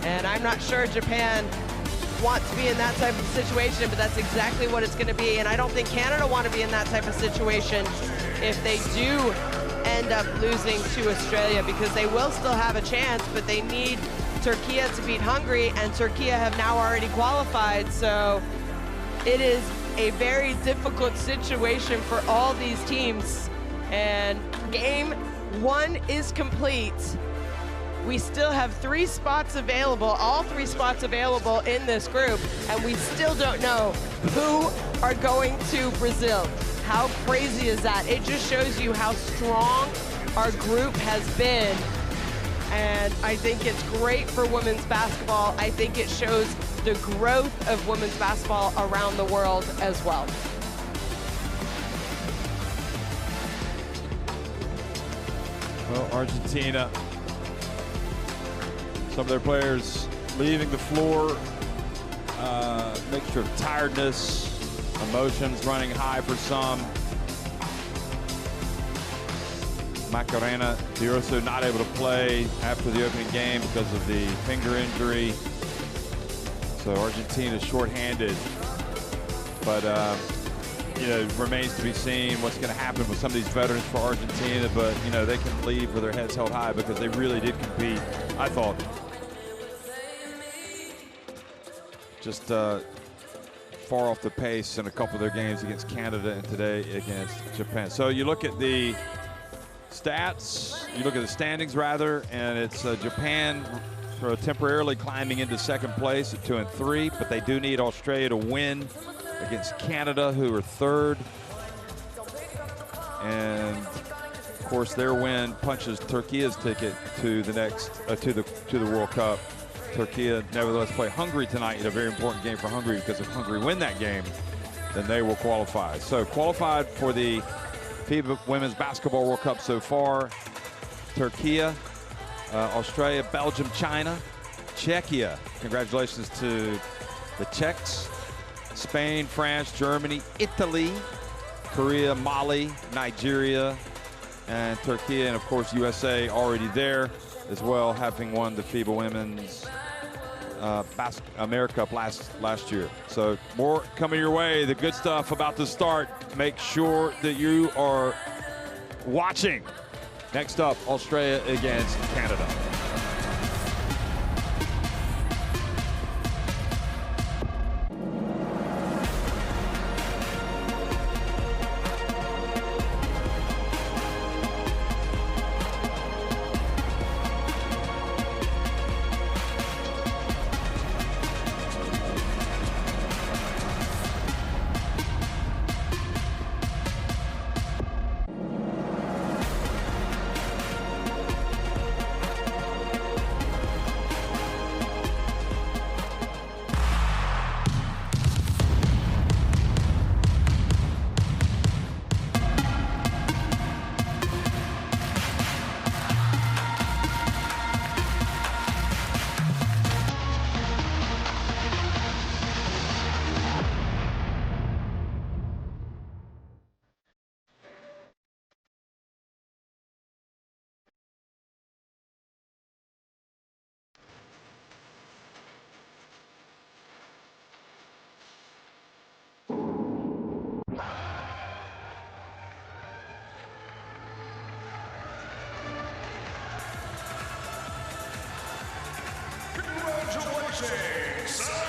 And I'm not sure Japan wants to be in that type of situation, but that's exactly what it's going to be. And I don't think Canada want to be in that type of situation if they do end up losing to Australia, because they will still have a chance, but they need Türkiye to beat Hungary, and Türkiye have now already qualified. So it is a very difficult situation for all these teams. And game 1 is complete. We still have 3 spots available, all 3 spots available in this group, and we still don't know who are going to Brazil. How crazy is that? It just shows you how strong our group has been. And I think it's great for women's basketball. I think it shows the growth of women's basketball around the world as well. Well, Argentina, some of their players leaving the floor, mixture of tiredness, emotions running high for some. Macarena Diorso not able to play after the opening game because of the finger injury. So Argentina shorthanded, but you know, remains to be seen what's going to happen with some of these veterans for Argentina. But you know, they can leave with their heads held high because they really did compete. I thought just far off the pace in a couple of their games against Canada and today against Japan. So you look at the stats, you look at the standings rather, and it's Japan temporarily climbing into second place at 2-3, but they do need Australia to win against Canada, who are third. And of course their win punches Turkiye's ticket to the next to the World Cup. Türkiye nevertheless play Hungary tonight in a very important game for Hungary, because if Hungary win that game, then they will qualify. So qualified for the FIBA Women's Basketball World Cup so far: Türkiye, Australia, Belgium, China, Czechia. Congratulations to the Czechs. Spain, France, Germany, Italy, Korea, Mali, Nigeria, and Türkiye, and of course USA already there as well, having won the FIBA Women's America Cup last year. So more coming your way. The good stuff about to start. Make sure that you are watching. Next up, Australia against Canada. Representing